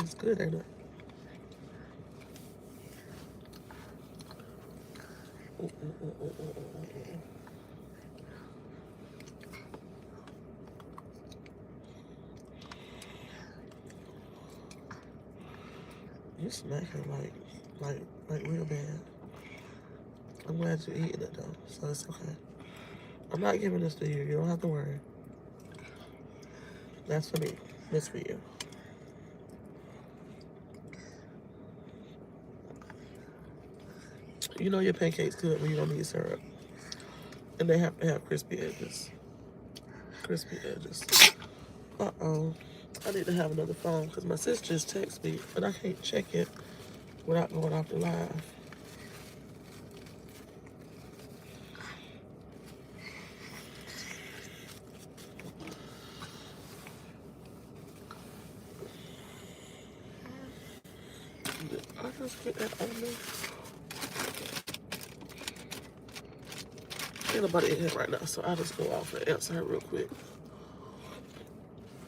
It's good, ain't it? You smacking like real bad. I'm glad you're eating it though, so it's okay. I'm not giving this to you. You don't have to worry. That's for me. This for you. You know your pancake's good when you don't need syrup. And they have to have crispy edges. Crispy edges. Uh-oh. I need to have another phone because my sister just texted me, but I can't check it without going off the live. I just get that on me. Ain't nobody in here right now, so I'll just go off and answer her real quick.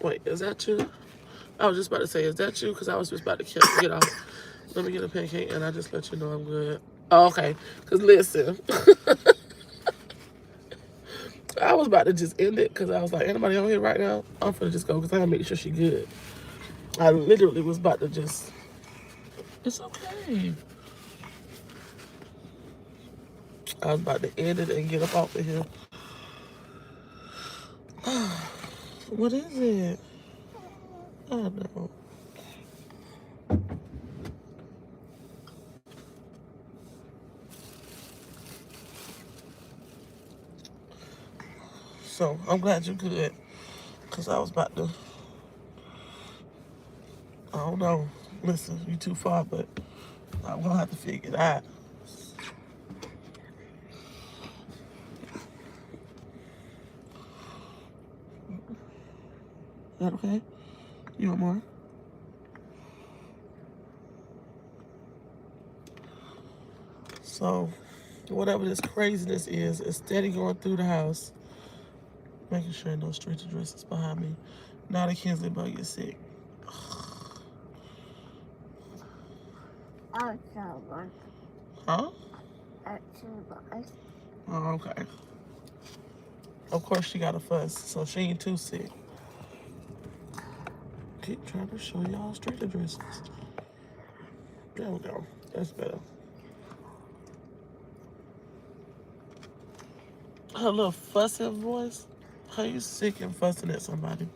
Wait, is that you? I was just about to say, is that you? Because I was just about to get off. Let me get a pancake and I just let you know I'm good. Oh, okay. Because listen, I was about to just end it because I was like, anybody on here right now? I'm finna just go because I gotta make sure she good. I literally was about to just, it's okay. I was about to end it and get up off of here. What is it? I don't know. So I'm glad you're good because I was about to, I don't know. Listen, you too far, but I'm gonna have to figure it out. Is that okay? You want more? So, whatever this craziness is steady going through the house, making sure no street addresses behind me. Now the Kinsley bug is sick. Huh? Oh, okay. Of course she got a fuss, so she ain't too sick. Keep trying to show y'all street addresses. There we go. That's better. Her little fussing voice. How you sick and fussing at somebody?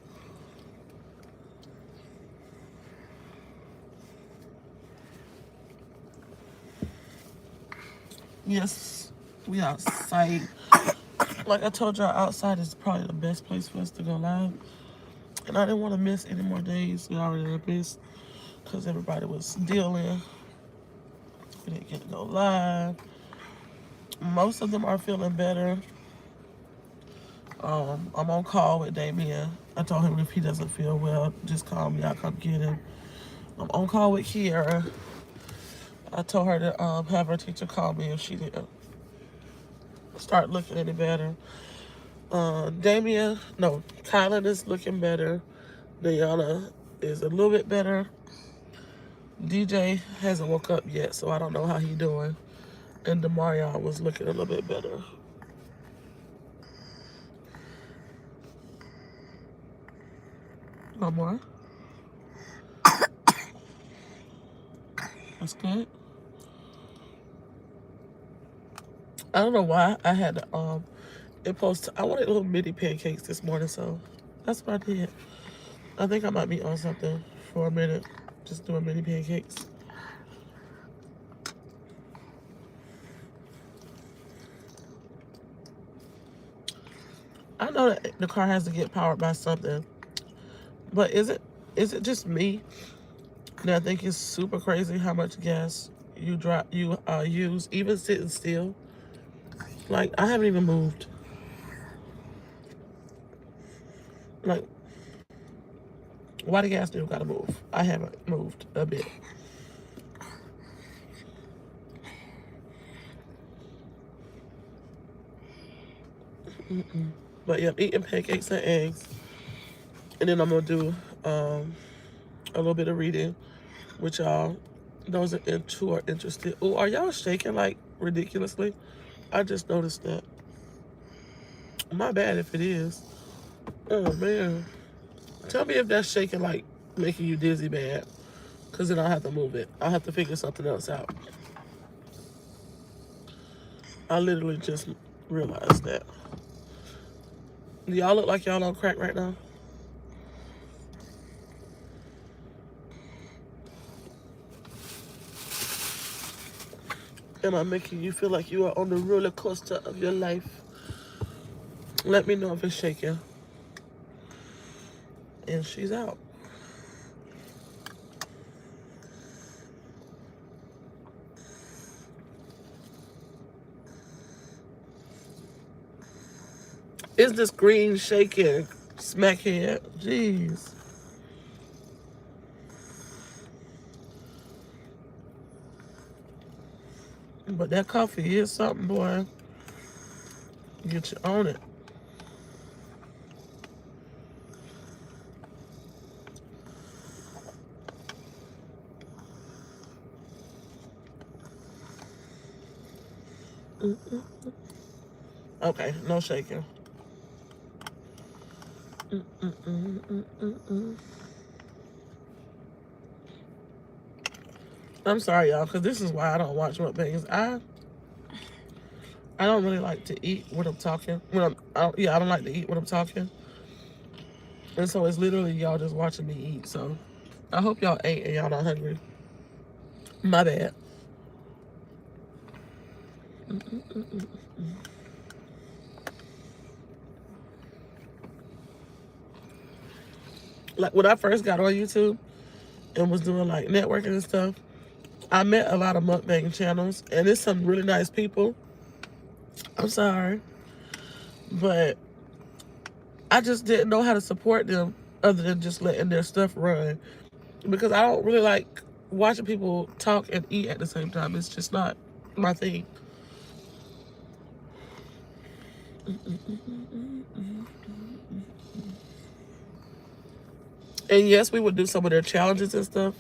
Yes, we outside. Like I told y'all, outside is probably the best place for us to go live. And I didn't want to miss any more days. We already missed because everybody was dealing. We didn't get to go live. Most of them are feeling better. I'm on call with Damien. I told him if he doesn't feel well, just call me. I'll come get him. I'm on call with Kiara. I told her to have her teacher call me if she didn't start looking any better. Kylan is looking better. Diana is a little bit better. DJ hasn't woke up yet, so I don't know how he's doing. And Demarion was looking a little bit better. No more. That's good. I don't know why I had to I wanted little mini pancakes this morning, so that's what I did. I think I might be on something for a minute, just doing mini pancakes. I know that the car has to get powered by something, but is it just me that I think it's super crazy how much gas you use even sitting still? Like I haven't even moved. Like why the gas still gotta move? I haven't moved a bit. But yeah, I'm eating pancakes and eggs, and then I'm gonna do a little bit of reading with y'all. Those who are interested. Oh, are y'all shaking like ridiculously? I just noticed that. My bad if it is. Oh man. Tell me if that's shaking like making you dizzy bad. Cause then I'll have to move it. I'll have to figure something else out. I literally just realized that. Do y'all look like y'all on crack right now? Am I making you feel like you are on the roller coaster of your life? Let me know if it's shaking. And she's out. Is the screen shaking? Smackhead. Jeez. But that coffee is something, boy. Get you on it. Okay, no shaking. I'm sorry, y'all, because this is why I don't watch mukbangs. I don't really like to eat when I'm talking. I don't like to eat when I'm talking. And so it's literally y'all just watching me eat. So I hope y'all ate and y'all not hungry. My bad. Like when I first got on YouTube and was doing like networking and stuff, I met a lot of mukbang channels and it's some really nice people. I'm sorry. But I just didn't know how to support them other than just letting their stuff run. Because I don't really like watching people talk and eat at the same time. It's just not my thing. And yes, we would do some of their challenges and stuff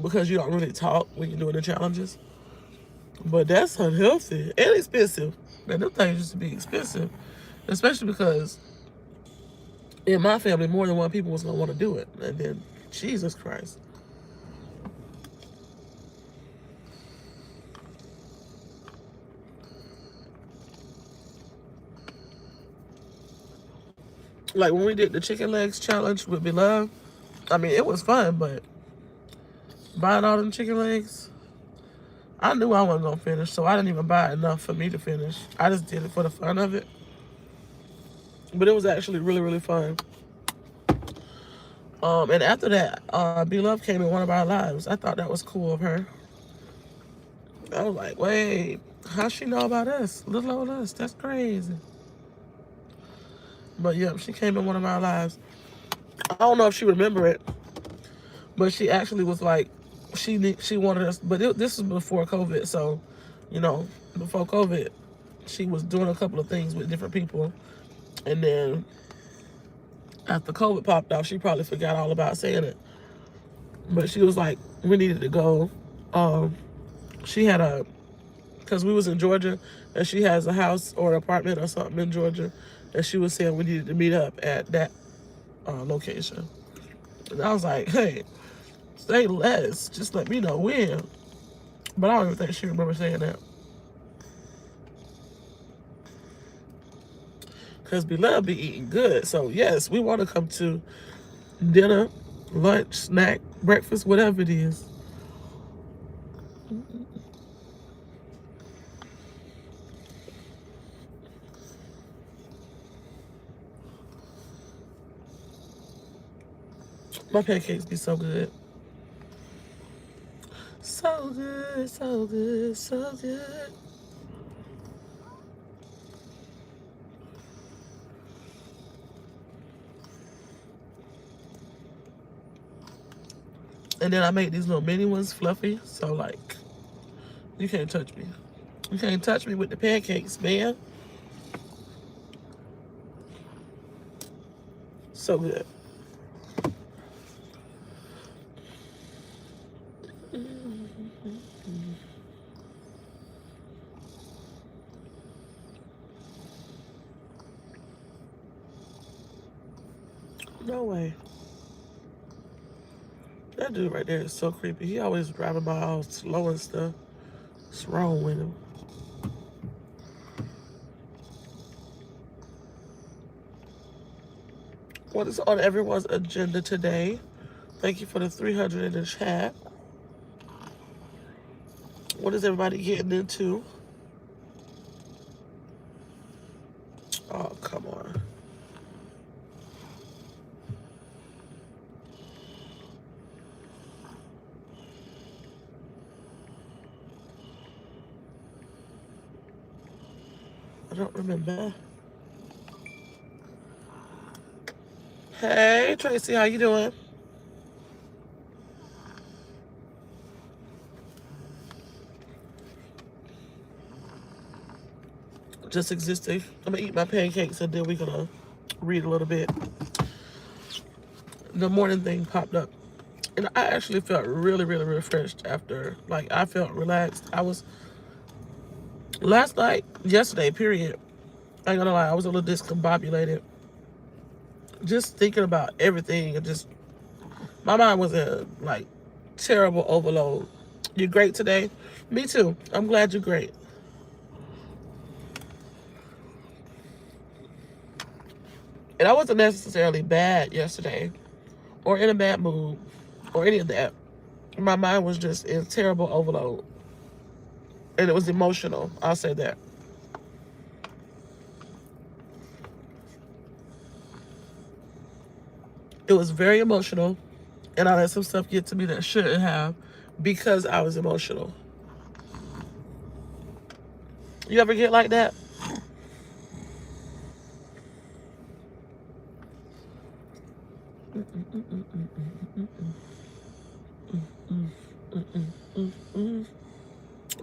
because you don't really talk when you're doing the challenges. But that's unhealthy and expensive. Man, them things used to be expensive, especially because in my family, more than one people was gonna want to do it. And then, Jesus Christ. Like when we did the chicken legs challenge with Beloved, I mean, it was fun, but buying all them chicken legs, I knew I wasn't gonna finish, so I didn't even buy enough for me to finish. I just did it for the fun of it. But it was actually really, really fun. And after that, Beloved came in one of our lives. I thought that was cool of her. I was like, wait, how she know about us? Little old us. That's crazy. But yeah, she came in one of our lives. I don't know if she remember it, but she actually was like, she wanted us. But this was before COVID, so you know, before COVID, she was doing a couple of things with different people, and then after COVID popped off, she probably forgot all about saying it. But she was like, we needed to go. She had because we was in Georgia, and she has a house or an apartment or something in Georgia, and she was saying we needed to meet up at that location. And I was like, hey, say less. Just let me know when. But I don't even think she remembers saying that. Because Beloved be eating good. So, yes, we want to come to dinner, lunch, snack, breakfast, whatever it is. My pancakes be so good. So good, so good, so good. And then I make these little mini ones fluffy. So, like, you can't touch me. You can't touch me with the pancakes, man. So good. No way. That dude right there is so creepy. He always driving by all slow and stuff. What's wrong with him? What is on everyone's agenda today? Thank you for the 300 in the chat. What is everybody getting into? Oh, come on. I don't remember. Hey, Tracy, how you doing? Just existing. I'm gonna eat my pancakes and then we're gonna read a little bit. The morning thing popped up. And I actually felt really, really refreshed after. Like, I felt relaxed. I was, last night, yesterday, period. I ain't gonna lie, I was a little discombobulated. Just thinking about everything and just, my mind was in, like, terrible overload. You great today? Me too. I'm glad you're great. And I wasn't necessarily bad yesterday or in a bad mood or any of that. My mind was just in terrible overload. And it was emotional. I'll say that. It was very emotional. And I let some stuff get to me that shouldn't have because I was emotional. You ever get like that?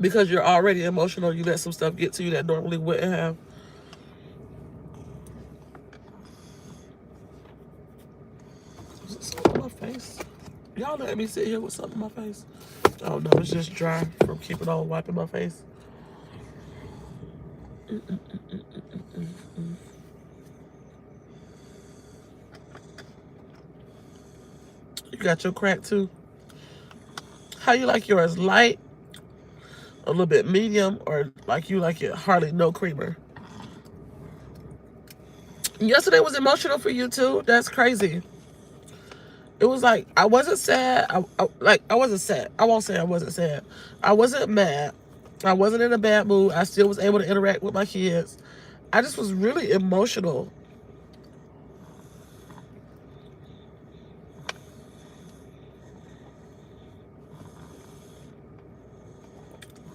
Because you're already emotional, you let some stuff get to you that normally wouldn't have. Is it something on my face? Y'all let me sit here with something on my face? Oh no, it's just dry from keeping on wiping my face. You got your crack too? How you like yours? Light, a little bit medium, or like you like it hardly no creamer? Yesterday was emotional for you too? That's crazy. It was like, I wasn't sad. I wasn't sad. I won't say I wasn't sad. I wasn't mad. I wasn't in a bad mood. I still was able to interact with my kids. I just was really emotional.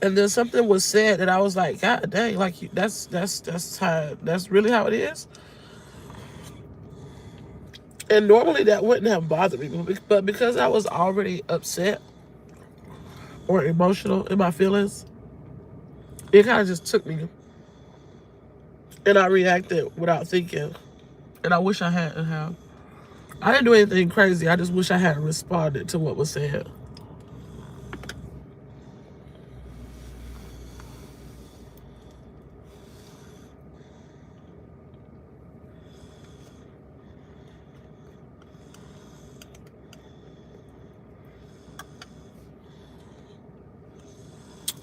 And then something was said that I was like, God dang, like that's really how it is. And normally that wouldn't have bothered me, but because I was already upset or emotional in my feelings, it kind of just took me. And I reacted without thinking. And I wish I hadn't have. I didn't do anything crazy. I just wish I had responded to what was said.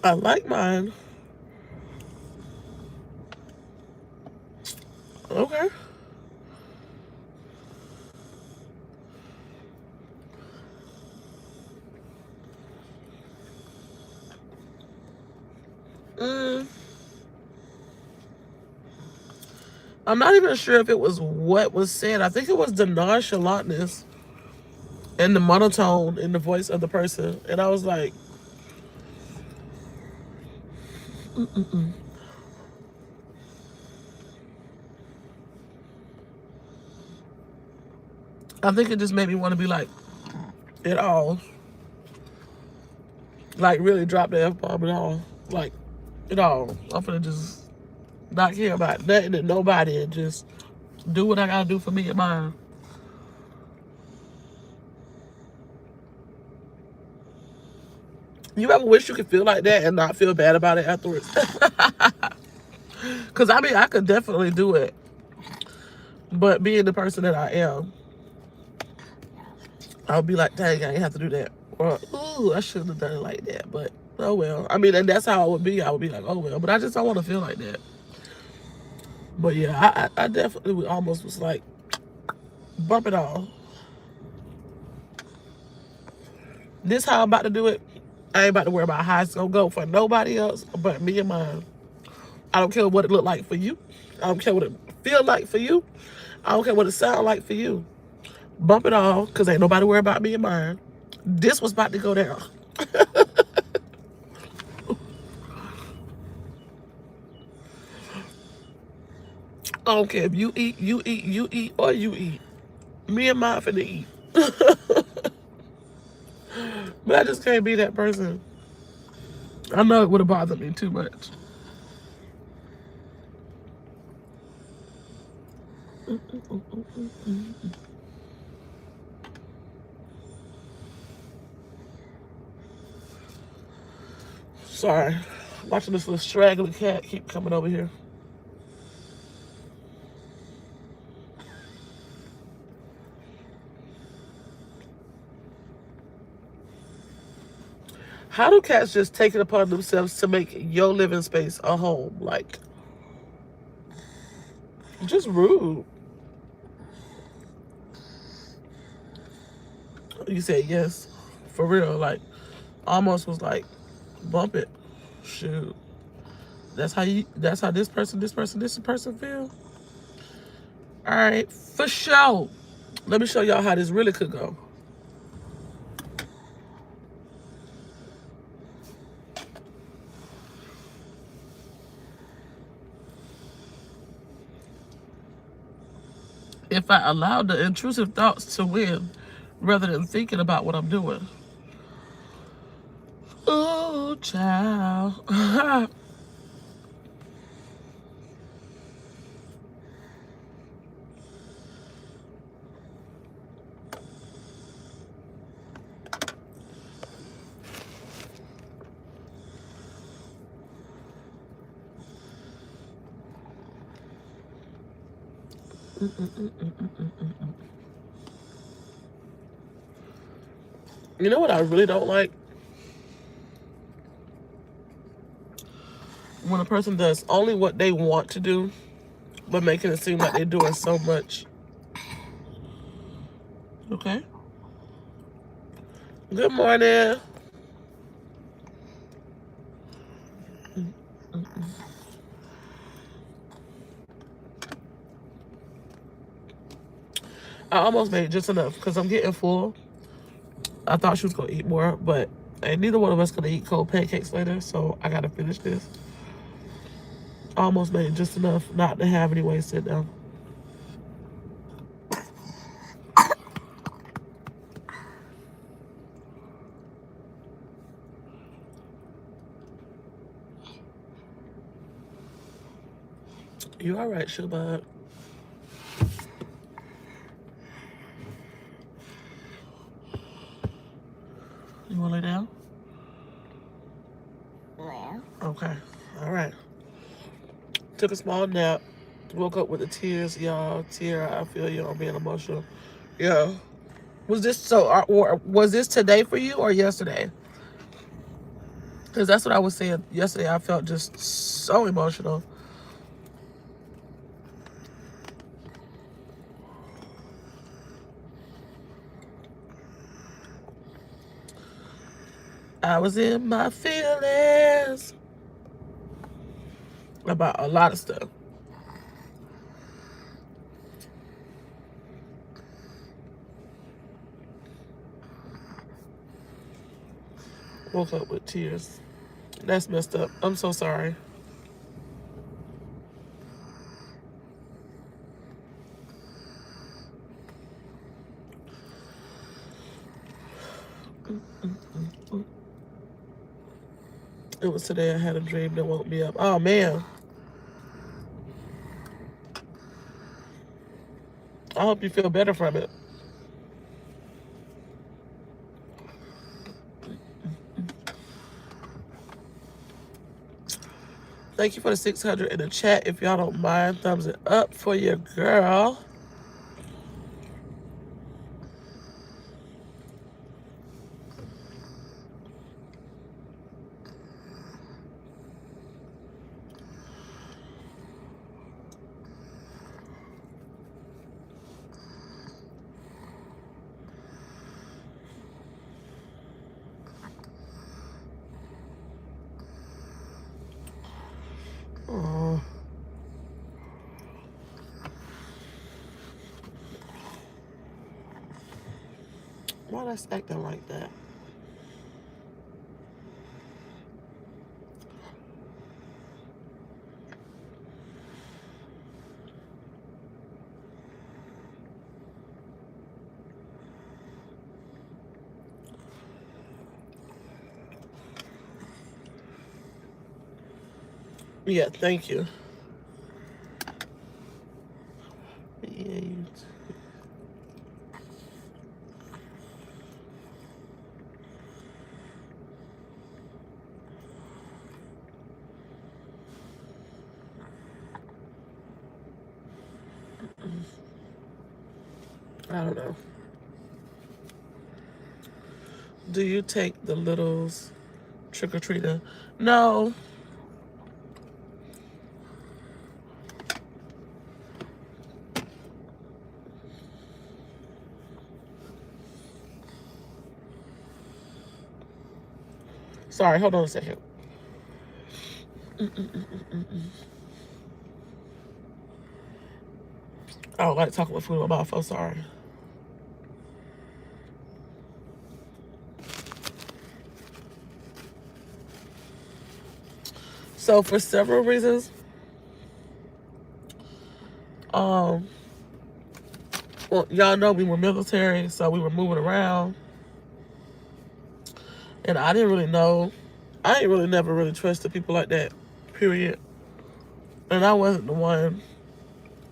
I like mine. Okay. I'm not even sure if it was what was said. I think it was the nonchalantness and the monotone in the voice of the person. And I was like, I think it just made me want to be like, it all. Like, really drop the F-bomb and all. Like, it all. I'm finna just not care about nothing and nobody and just do what I gotta do for me and mine. You ever wish you could feel like that and not feel bad about it afterwards? Because, I mean, I could definitely do it. But being the person that I am, I'll be like, dang, I ain't have to do that. Or, ooh, I shouldn't have done it like that. But, oh well. I mean, and that's how I would be. I would be like, oh well. But I just don't want to feel like that. But yeah, I definitely almost was like, bump it all. This how I'm about to do it. I ain't about to worry about how it's going to go for nobody else but me and mine. I don't care what it look like for you. I don't care what it feel like for you. I don't care what it sound like for you. Bump it all, because ain't nobody worry about me and mine. This was about to go down. I don't care if you eat, or you eat. Me and mine finna eat. But I just can't be that person. I know it would have bothered me too much. Sorry. Watching this little straggly cat keep coming over here. How do cats just take it upon themselves to make your living space a home? Like, just rude. You said yes. For real. Like, almost was like, bump it. Shoot. That's how this person feel? Alright, for sure. Let me show y'all how this really could go. If I allowed the intrusive thoughts to win rather than thinking about what I'm doing. Oh, child. You know what I really don't like? When a person does only what they want to do, but making it seem like they're doing so much. Okay. Good morning. I almost made just enough because I'm getting full. I thought she was going to eat more, but and neither one of us going to eat cold pancakes later, so I got to finish this. I almost made just enough not to have any wasted now. You all right, Shubad? You want to lay down? Yeah. Okay. All right. Took a small nap. Woke up with the tears, y'all. Tiara, I feel you on being emotional. Yeah. Was this so? Or was this today for you or yesterday? Because that's what I was saying yesterday. I felt just so emotional. I was in my feelings about a lot of stuff. Woke up with tears. That's messed up. I'm so sorry. It was today I had a dream that woke me up. Oh, man. I hope you feel better from it. Thank you for the 600 in the chat. If y'all don't mind, thumbs it up for your girl. Why that's acting like that? Yeah, thank you. Yeah, I don't know. Do you take the littles trick or treating? No. Sorry, hold on a second. I don't like talking with food in my mouth. I'm sorry. So for several reasons, well, y'all know we were military, so we were moving around, and I didn't really know. I ain't really never really trusted people like that. Period. And I wasn't the one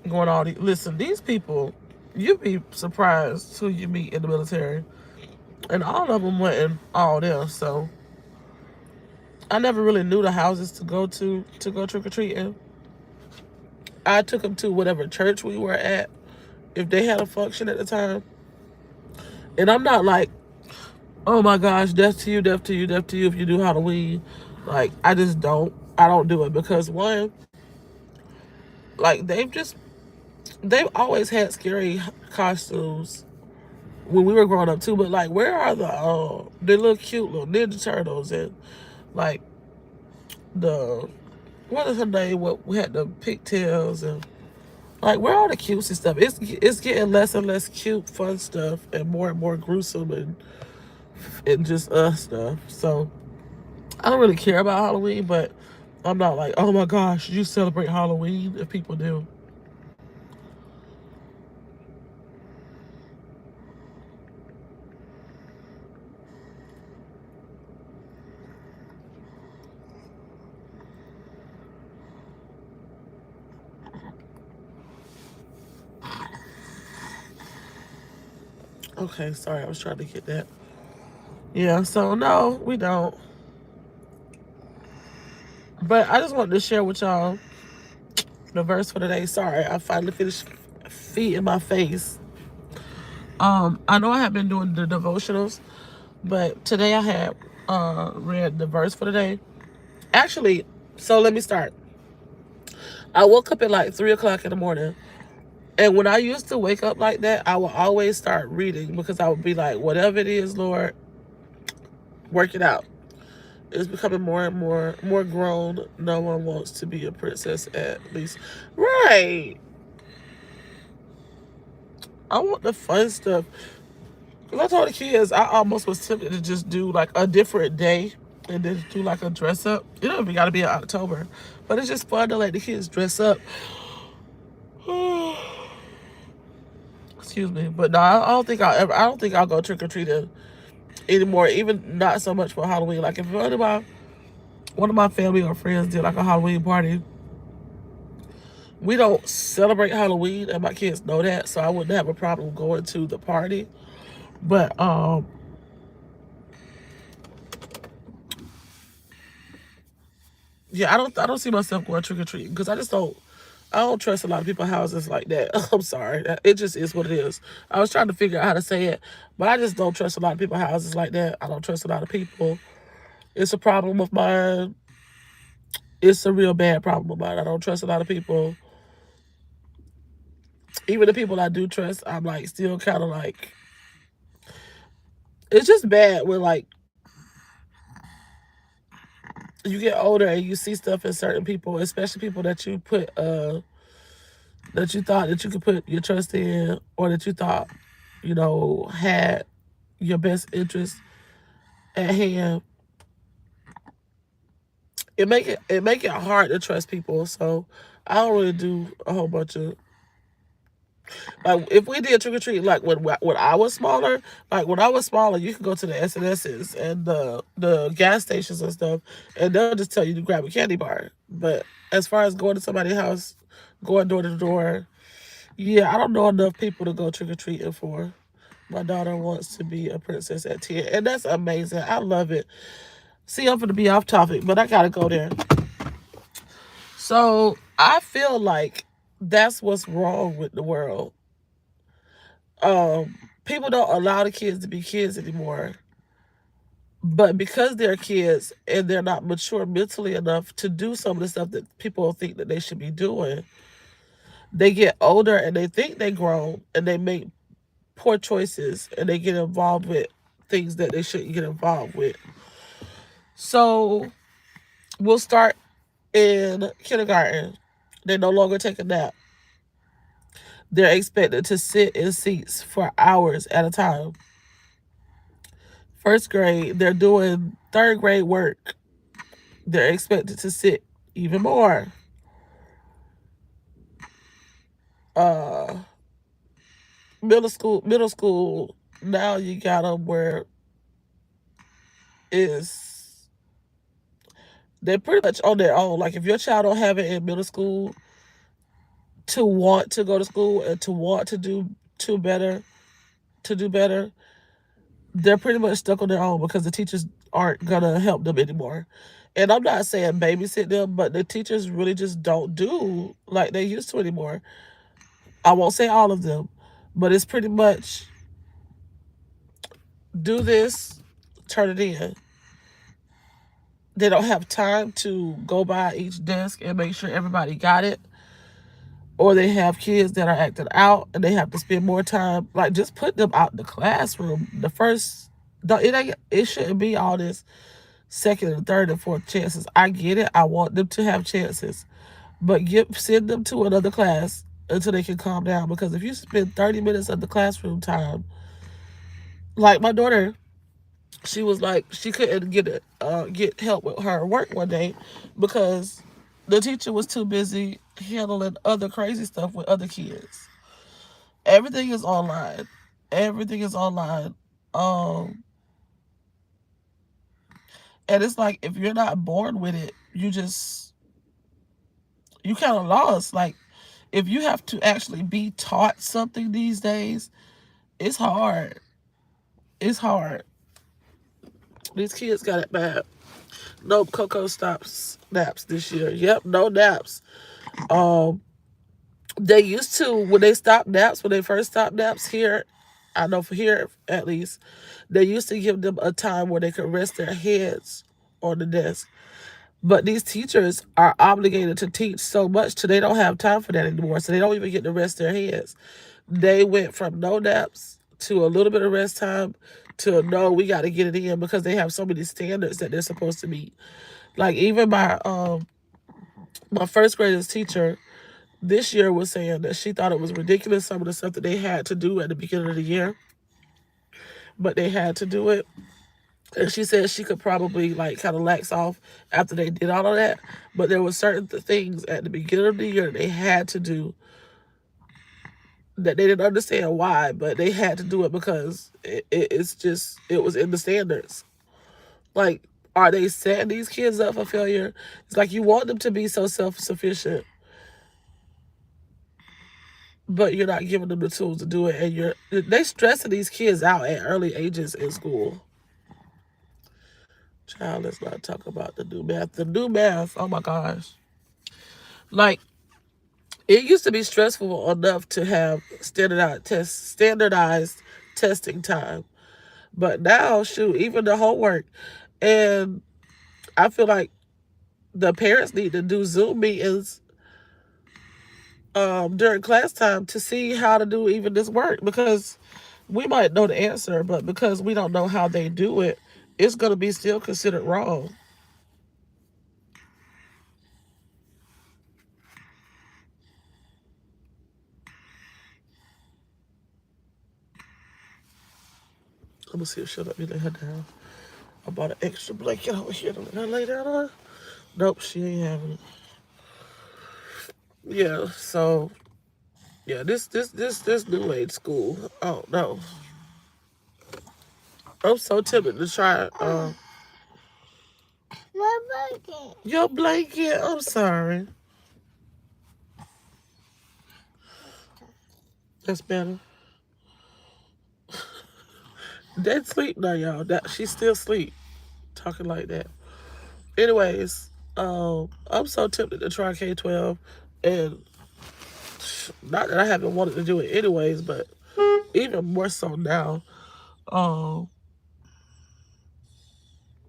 going all these. Listen, these people, you'd be surprised who you meet in the military, and all of them wasn't all there. So I never really knew the houses to go go trick or treating. I took them to whatever church we were at, if they had a function at the time. And I'm not like, oh my gosh, death to you, death to you, death to you if you do Halloween. Like, I just don't. I don't do it because one, like they've always had scary costumes when we were growing up too. But like, where are the little cute little Ninja Turtles and like the what is her name? What we had the pigtails and like where are the cutesy stuff? It's getting less and less cute, fun stuff, and more gruesome and just stuff. So I don't really care about Halloween, but I'm not like, oh my gosh, you celebrate Halloween if people do. Okay, sorry, I was trying to get that. Yeah, so no, we don't. But I just wanted to share with y'all the verse for today. Sorry, I finally finished feet in my face. I know I have been doing the devotionals, but today I had read the verse for today. Actually, so let me start. I woke up at like 3 o'clock in the morning. And when I used to wake up like that, I would always start reading because I would be like, whatever it is, Lord, work it out. It's becoming more grown. No one wants to be a princess at least. Right. I want the fun stuff. Because I told the kids I almost was tempted to just do like a different day and then do like a dress up. You know, we got to be in October. But it's just fun to let the kids dress up. Excuse me. But no, I don't think I'll go trick or treating anymore. Even not so much for Halloween. Like if one of my family or friends did like a Halloween party, we don't celebrate Halloween, and my kids know that, so I wouldn't have a problem going to the party. But yeah, I don't see myself going trick or treating because I don't trust a lot of people's houses like that. I'm sorry, it just is what it is. I was trying to figure out how to say it, but I just don't trust a lot of people's houses like that. I don't trust a lot of people. It's a problem of mine. It's a real bad problem of mine. I don't trust a lot of people. Even the people I do trust, I'm like still kind of like, it's just bad when like you get older and you see stuff in certain people, especially people that you put that you thought that you could put your trust in, or that you thought, had your best interest at hand, it make it hard to trust people. So I don't really do a whole bunch of, like, if we did trick or treat, like when I was smaller, you could go to the S&S's and the gas stations and stuff, and they'll just tell you to grab a candy bar. But as far as going to somebody's house, going door to door, yeah, I don't know enough people to go trick or treating for. My daughter wants to be a princess at 10, and that's amazing. I love it. See, I'm gonna be off topic, but I gotta go there. So I feel like that's what's wrong with the world. People don't allow the kids to be kids anymore. But because they're kids and they're not mature mentally enough to do some of the stuff that people think that they should be doing, they get older and they think they grow and they make poor choices and they get involved with things that they shouldn't get involved with. So we'll start in kindergarten. They no longer take a nap. They're expected to sit in seats for hours at a time. First grade, they're doing third grade work. They're expected to sit even more. Uh, middle school. Now you got them where is they're pretty much on their own. Like if your child don't have it in middle school to want to go to school and to want to better to do better, they're pretty much stuck on their own because the teachers aren't gonna help them anymore. And I'm not saying babysit them, but the teachers really just don't do like they used to anymore. I won't say all of them, but it's pretty much do this, turn it in. They don't have time to go by each desk and make sure everybody got it. Or they have kids that are acting out and they have to spend more time. Like just put them out in the classroom. The first, it shouldn't be all this second and third and fourth chances. I get it. I want them to have chances, but send them to another class until they can calm down. Because if you spend 30 minutes of the classroom time, like my daughter, she was like she couldn't get help with her work one day because the teacher was too busy handling other crazy stuff with other kids. Everything is online. Everything is online. Um, and it's like if you're not born with it, you kind of lost. Like if you have to actually be taught something these days, it's hard. It's hard. These kids got it bad. Nope, Coco stops naps this year. Yep, no naps. Um, they used to when they first stopped naps here. I know for here at least, they used to give them a time where they could rest their heads on the desk. But these teachers are obligated to teach so much till they don't have time for that anymore. So they don't even get to rest their heads. They went from no naps to a little bit of rest time to no, we got to get it in because they have so many standards that they're supposed to meet. Like even my first graders teacher this year was saying that she thought it was ridiculous some of the stuff that they had to do at the beginning of the year, but they had to do it. And she said she could probably like kind of lax off after they did all of that, but there were certain things at the beginning of the year they had to do that they didn't understand why, but they had to do it because it was in the standards. Like, are they setting these kids up for failure? It's like you want them to be so self-sufficient, but you're not giving them the tools to do it, and they stressing these kids out at early ages in school. Child, let's not talk about the new math. The new math, oh my gosh. Like, it used to be stressful enough to have standardized testing time. But now, shoot, even the homework. And I feel like the parents need to do Zoom meetings during class time to see how to do even this work because we might know the answer, but because we don't know how they do it, it's going to be still considered wrong. Let me see if she'll let me lay her down. I bought an extra blanket over here to let her lay down on. Nope, she ain't having it. Yeah, so yeah, this new age school. Oh no. I'm so tempted to try My blanket. your blanket. I'm sorry. That's better. Dead sleep now, y'all. That she's still asleep. Talking like that. Anyways, I'm so tempted to try K-12, and not that I haven't wanted to do it anyways, but even more so now. Um,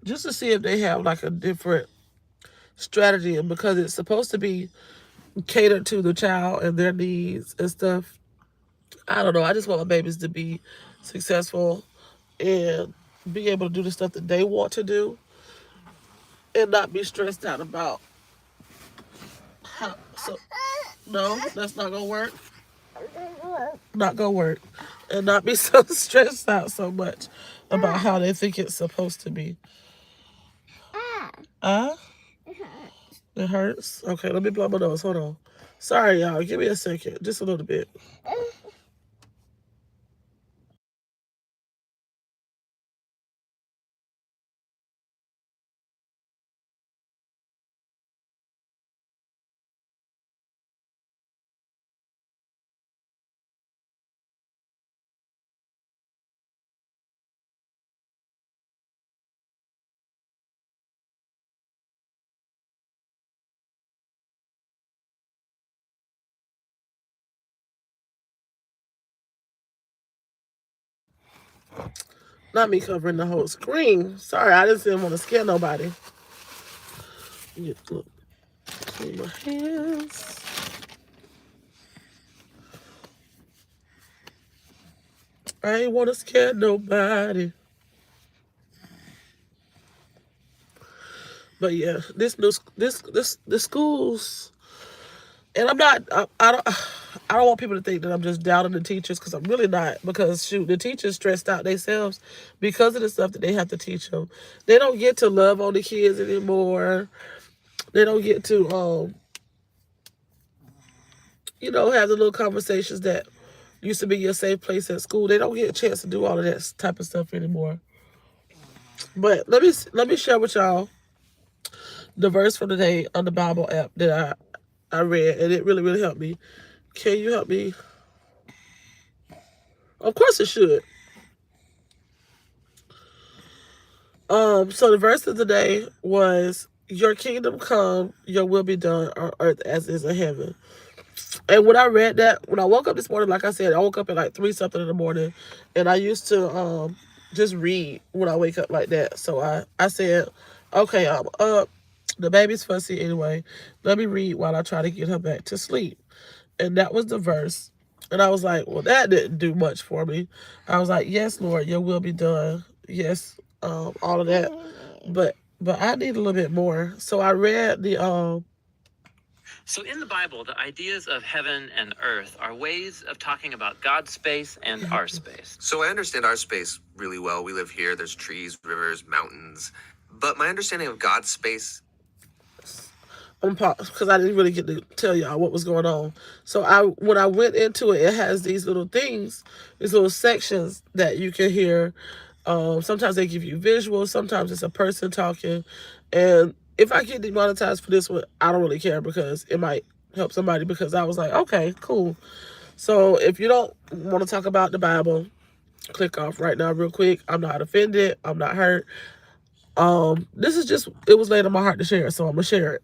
just to see if they have like a different strategy, and because it's supposed to be catered to the child and their needs and stuff. I don't know. I just want my babies to be successful and be able to do the stuff that they want to do and not be stressed out about how. So, no, that's not gonna work. Not gonna work, and not be so stressed out so much about how they think it's supposed to be. Uh, it hurts. Okay, let me blow my nose. Hold on. Sorry, y'all. Give me a second, just a little bit. Not me covering the whole screen. Sorry, I just didn't want to scare nobody. Look, clean my hands. I ain't want to scare nobody. But yeah, the schools, and I'm not. I don't want people to think that I'm just doubting the teachers because I'm really not. Because shoot, the teachers stressed out themselves because of the stuff that they have to teach them. They don't get to love on the kids anymore. They don't get to have the little conversations that used to be your safe place at school. They don't get a chance to do all of that type of stuff anymore. But let me share with y'all the verse for today on the Bible app that I read, and it really, really helped me. Can you help me? Of course it should. So the verse of the day was, "Your kingdom come, your will be done on earth as is in heaven." And when I read that, when I woke up this morning, like I said, I woke up at like 3 something in the morning, and I used to just read when I wake up like that. So I said, okay, I'm up. The baby's fussy anyway. Let me read while I try to get her back to sleep. And that was the verse. And I was like, well, that didn't do much for me. I was like, yes, Lord, your will be done. Yes, all of that. But I need a little bit more. So I read the So in the Bible, the ideas of heaven and earth are ways of talking about God's space and our space. So I understand our space really well. We live here. There's trees, rivers, mountains. But my understanding of God's space, because I didn't really get to tell y'all what was going on. So when I went into it, it has these little things, these little sections that you can hear. Sometimes they give you visuals. Sometimes it's a person talking. And if I get demonetized for this one, I don't really care because it might help somebody, because I was like, okay, cool. So if you don't want to talk about the Bible, click off right now real quick. I'm not offended. I'm not hurt. This is just, it was laid on my heart to share, so I'm going to share it.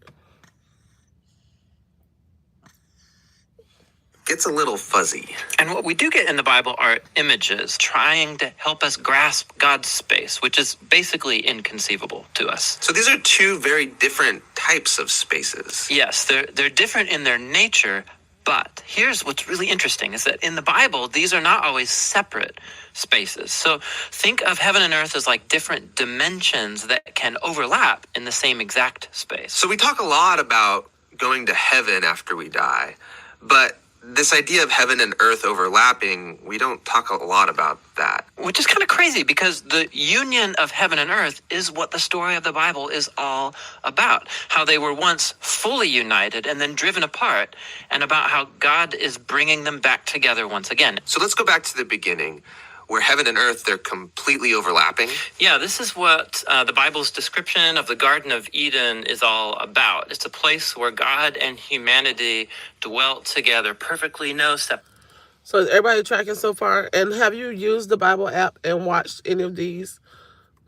gets a little fuzzy. And what we do get in the Bible are images trying to help us grasp God's space, which is basically inconceivable to us. So these are two very different types of spaces. Yes, they're different in their nature, but here's what's really interesting is that in the Bible, these are not always separate spaces. So think of heaven and earth as like different dimensions that can overlap in the same exact space. So we talk a lot about going to heaven after we die, but this idea of heaven and earth overlapping, we don't talk a lot about that. Which is kind of crazy because the union of heaven and earth is what the story of the Bible is all about. How they were once fully united and then driven apart, and about how God is bringing them back together once again. So let's go back to the beginning, where heaven and earth, they're completely overlapping. Yeah, this is what the Bible's description of the Garden of Eden is all about. It's a place where God and humanity dwelt together perfectly, no separation. So is everybody tracking so far? And have you used the Bible app and watched any of these?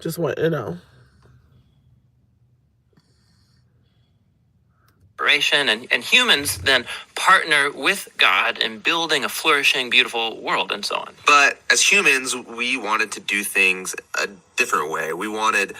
Just want to know. And humans then partner with God in building a flourishing, beautiful world and so on. But as humans, we wanted to do things a different way. We wanted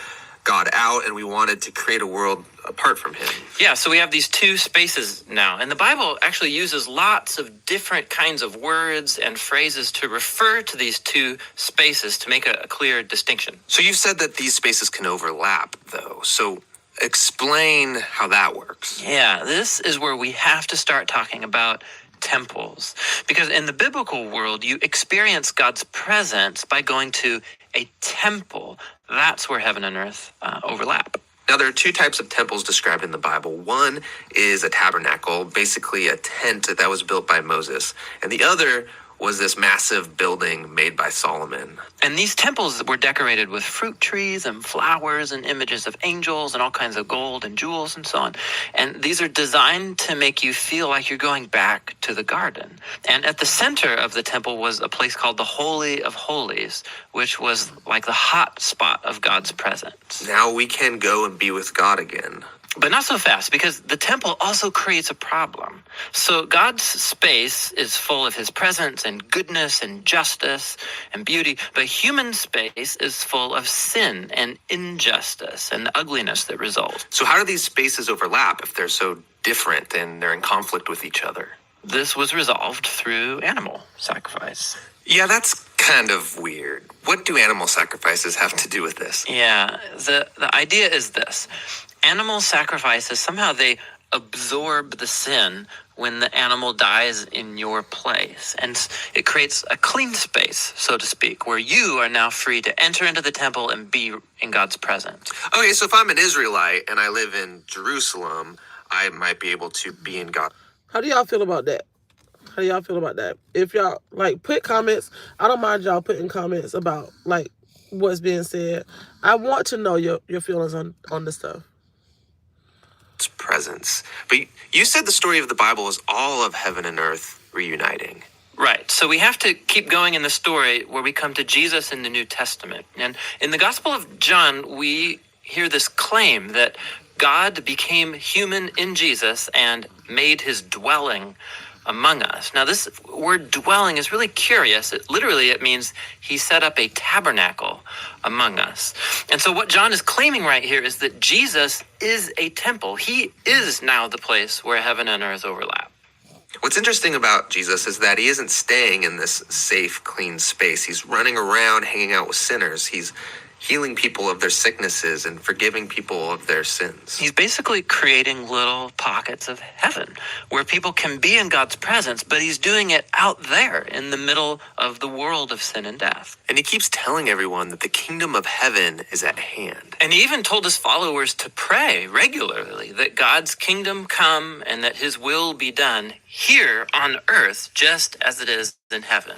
God out, and we wanted to create a world apart from him. Yeah, so we have these two spaces now. And the Bible actually uses lots of different kinds of words and phrases to refer to these two spaces to make a clear distinction. So you said that these spaces can overlap, though. So explain how that works. Yeah, this is where we have to start talking about temples. Because in the biblical world, you experience God's presence by going to a temple. That's where heaven and earth overlap. Now, there are two types of temples described in the Bible. One is a tabernacle, basically a tent that was built by Moses. And the other was this massive building made by Solomon. And these temples were decorated with fruit trees and flowers and images of angels and all kinds of gold and jewels and so on. And these are designed to make you feel like you're going back to the garden. And at the center of the temple was a place called the Holy of Holies, which was like the hot spot of God's presence. Now we can go and be with God again. But not so fast, because the temple also creates a problem. So God's space is full of his presence and goodness and justice and beauty, but human space is full of sin and injustice and the ugliness that results. So how do these spaces overlap if they're so different and they're in conflict with each other? This was resolved through animal sacrifice. Yeah, that's kind of weird. What do animal sacrifices have to do with this? Yeah, the idea is this. Animal sacrifices, somehow they absorb the sin when the animal dies in your place. And it creates a clean space, so to speak, where you are now free to enter into the temple and be in God's presence. Okay, so if I'm an Israelite and I live in Jerusalem, I might be able to be in God. How do y'all feel about that? How do y'all feel about that? If y'all, put comments. I don't mind y'all putting comments about, what's being said. I want to know your feelings on this stuff. Presence. But you said the story of the Bible is all of heaven and earth reuniting. Right. So we have to keep going in the story where we come to Jesus in the New Testament. And in the Gospel of John, we hear this claim that God became human in Jesus and made his dwelling among us. Now, this word dwelling is really curious. It means he set up a tabernacle among us. And so what John is claiming right here is that Jesus is a temple. He is now the place where heaven and earth overlap. What's interesting about Jesus is that he isn't staying in this safe, clean space. He's running around hanging out with sinners. He's healing people of their sicknesses and forgiving people of their sins. He's basically creating little pockets of heaven where people can be in God's presence, but he's doing it out there in the middle of the world of sin and death. And he keeps telling everyone that the kingdom of heaven is at hand. And he even told his followers to pray regularly that God's kingdom come and that his will be done here on earth just as it is in heaven.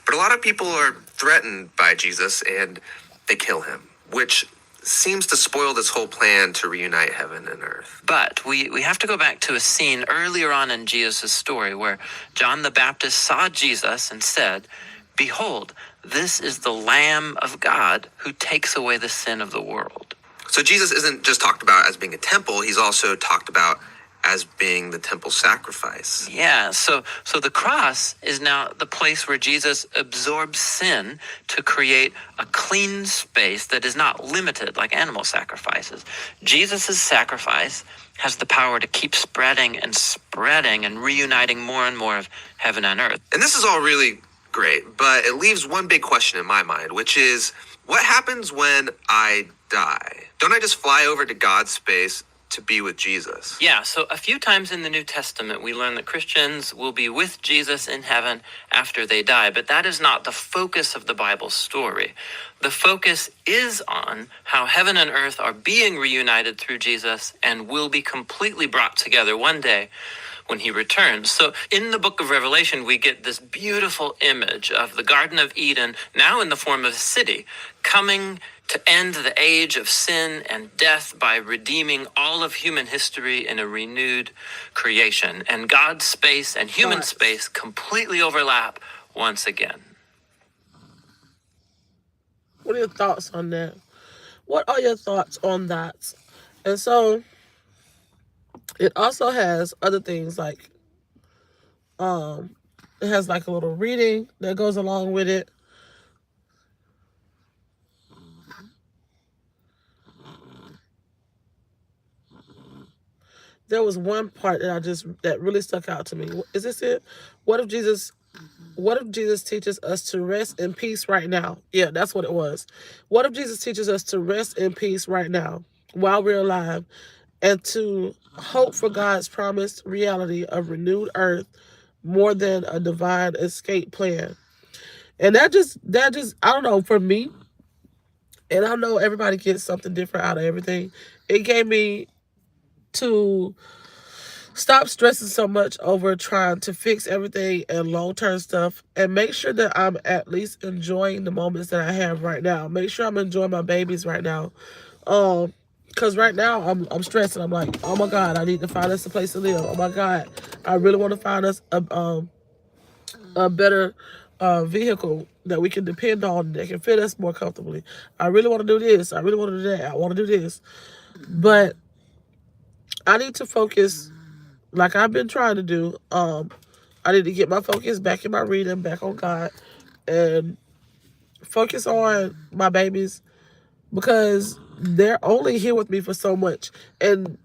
But a lot of people are threatened by Jesus and they kill him, which seems to spoil this whole plan to reunite heaven and earth. But we have to go back to a scene earlier on in Jesus' story where John the Baptist saw Jesus and said, "Behold, this is the Lamb of God who takes away the sin of the world." So Jesus isn't just talked about as being a temple, he's also talked about as being the temple sacrifice. Yeah, so the cross is now the place where Jesus absorbs sin to create a clean space that is not limited like animal sacrifices. Jesus' sacrifice has the power to keep spreading and reuniting more and more of heaven and earth. And this is all really great, but it leaves one big question in my mind, which is, what happens when I die? Don't I just fly over to God's space to be with Jesus. Yeah, so a few times in the New Testament, we learn that Christians will be with Jesus in heaven after they die, but that is not the focus of the Bible story. The focus is on how heaven and earth are being reunited through Jesus and will be completely brought together one day when he returns. So in the book of Revelation, we get this beautiful image of the Garden of Eden, now in the form of a city, coming to end the age of sin and death by redeeming all of human history in a renewed creation. And God's space and human space completely overlap once again. What are your thoughts on that? What are your thoughts on that? And so it also has other things like it has like a little reading that goes along with it. There was one part that really stuck out to me. Is this it? What if Jesus teaches us to rest in peace right now? Yeah, that's what it was. What if Jesus teaches us to rest in peace right now while we're alive and to hope for God's promised reality of renewed earth more than a divine escape plan? And that just I don't know, for me, and I know everybody gets something different out of everything. It gave me to stop stressing so much over trying to fix everything and long-term stuff, and make sure that I'm at least enjoying the moments that I have right now. Make sure I'm enjoying my babies right now. Because right now I'm stressing. I'm like, oh my God, I need to find us a place to live. Oh my God, I really want to find us a better vehicle that we can depend on that can fit us more comfortably. I really want to do this. I really want to do that. I want to do this. But I need to focus like I've been trying to do. I need to get my focus back in my reading, back on God, and focus on my babies, because they're only here with me for so much. And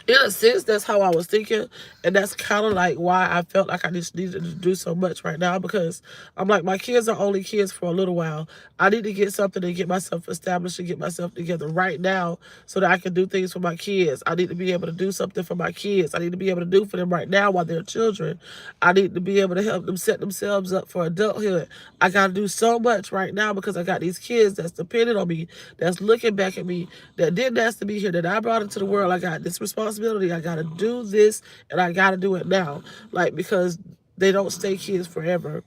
in a sense, that's how I was thinking, and that's kind of like why I felt like I just needed to do so much right now, because I'm like, my kids are only kids for a little while. I need to get something to get myself established and get myself together right now so that I can do things for my kids. I need to be able to do something for my kids. I need to be able to do for them right now while they're children. I need to be able to help them set themselves up for adulthood. I got to do so much right now because I got these kids that's dependent on me, that's looking back at me, that didn't ask to be here, that I brought into the world. I got this responsibility. I got to do this, and I got to do it now. Like, because they don't stay kids forever.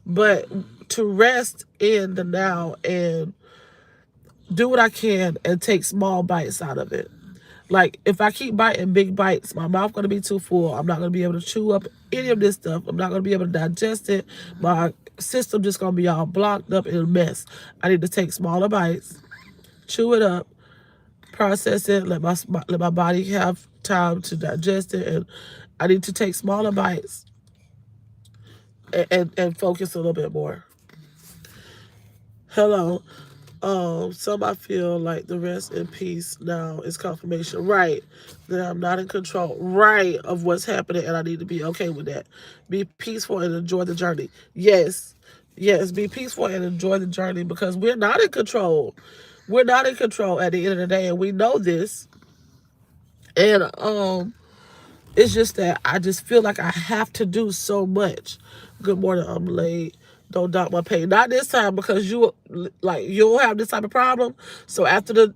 But to rest in the now and do what I can and take small bites out of it. Like, if I keep biting big bites, my mouth going to be too full. I'm not going to be able to chew up any of this stuff. I'm not going to be able to digest it. My system just going to be all blocked up in a mess. I need to take smaller bites, chew it up, process it, let my body have time to digest it, and I need to take smaller bites and focus a little bit more. Hello. Some I feel like the rest in peace now is confirmation, right, that I'm not in control, right, of what's happening, and I need to be okay with that. Be peaceful and enjoy the journey. Yes, be peaceful and enjoy the journey, because we're not in control. We're not in control at the end of the day, and we know this. And it's just that I just feel like I have to do so much. Good morning, I'm late. Don't doubt my pain. Not this time, because you don't have this type of problem. So after the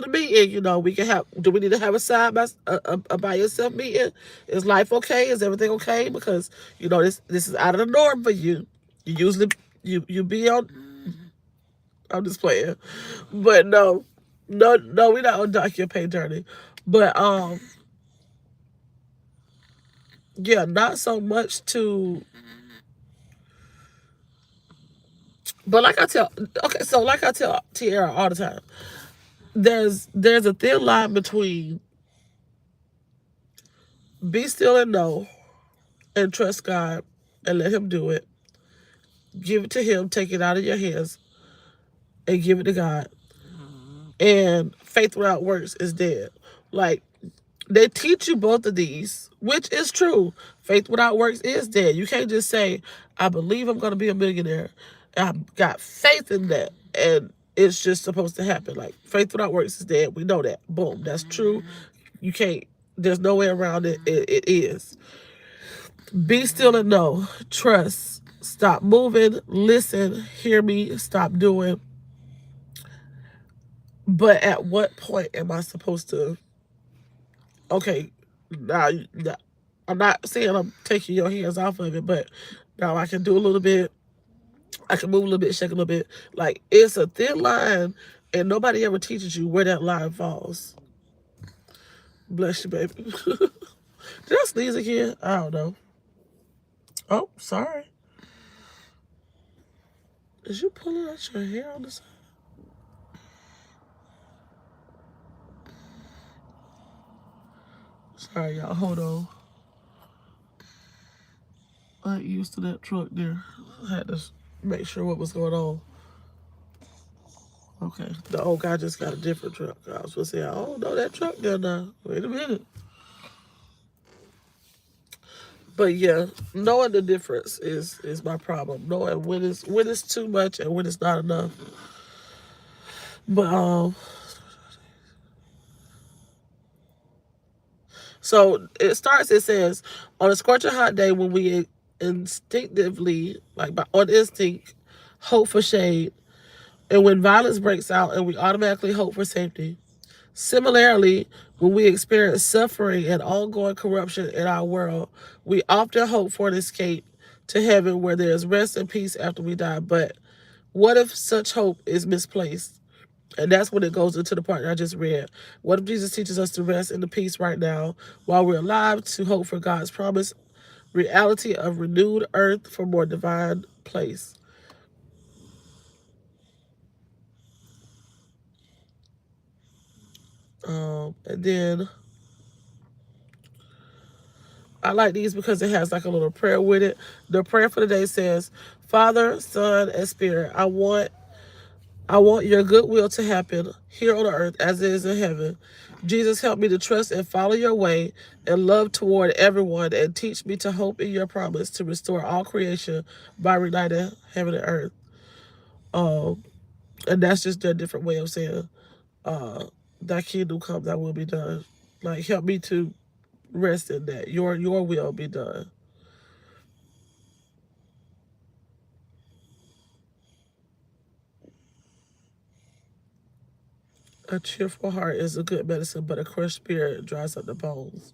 meeting, we can have. Do we need to have a by yourself meeting? Is life okay? Is everything okay? Because this is out of the norm for you. You usually you be on. I'm just playing, but no, we're not on dock your pain journey. But yeah, not so much to. But like I tell Tiara all the time, there's a thin line between be still and know and trust God and let him do it. Give it to him, take it out of your hands and give it to God. And faith without works is dead. Like, they teach you both of these, which is true. Faith without works is dead. You can't just say, I believe I'm going to be a millionaire. I've got faith in that, and it's just supposed to happen. Like, faith without works is dead. We know that. Boom. That's true. You can't. There's no way around it. It is. Be still and know. Trust. Stop moving. Listen. Hear me. Stop doing. But at what point am I supposed to? Okay, now I'm not saying I'm taking your hands off of it, but now I can do a little bit. I can move a little bit, shake a little bit. Like, it's a thin line, and nobody ever teaches you where that line falls. Bless you, baby. Did I sneeze again? I don't know. Oh, sorry. Is you pulling out your hair on the side? Sorry, y'all. Hold on. I ain't used to that truck there. I had to make sure what was going on. Okay. The old guy just got a different truck. I was supposed to say, I don't know that truck there now. Wait a minute. But yeah, knowing the difference is my problem. Knowing when it's too much and when it's not enough. But so it says, on a scorching hot day when we instinctively, like on instinct, hope for shade, and when violence breaks out and we automatically hope for safety. Similarly, when we experience suffering and ongoing corruption in our world, we often hope for an escape to heaven where there is rest and peace after we die. But what if such hope is misplaced? And that's when it goes into the part that I just read. What if Jesus teaches us to rest in the peace right now while we're alive, to hope for God's promise, reality of renewed earth for more divine place? And then I like these because it has like a little prayer with it. The prayer for the day says, Father, Son, and Spirit, I want your good will to happen here on earth as it is in heaven. Jesus, help me to trust and follow your way and love toward everyone, and teach me to hope in your promise to restore all creation by reuniting heaven and earth. And that's just a different way of saying, thy kingdom come, thy will be done. Like, help me to rest in that. Your will be done. A cheerful heart is a good medicine, but a crushed spirit dries up the bones.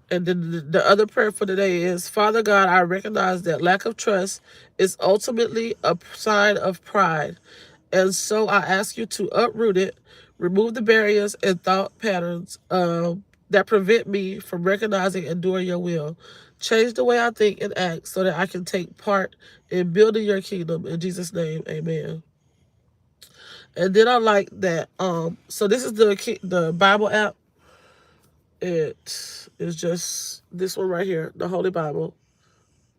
And then the other prayer for today is, Father God, I recognize that lack of trust is ultimately a sign of pride. And so I ask you to uproot it, remove the barriers and thought patterns that prevent me from recognizing and doing your will. Change the way I think and act so that I can take part in building your kingdom. In Jesus' name, amen. And then I like that. So this is the Bible app. It is just this one right here, the Holy Bible.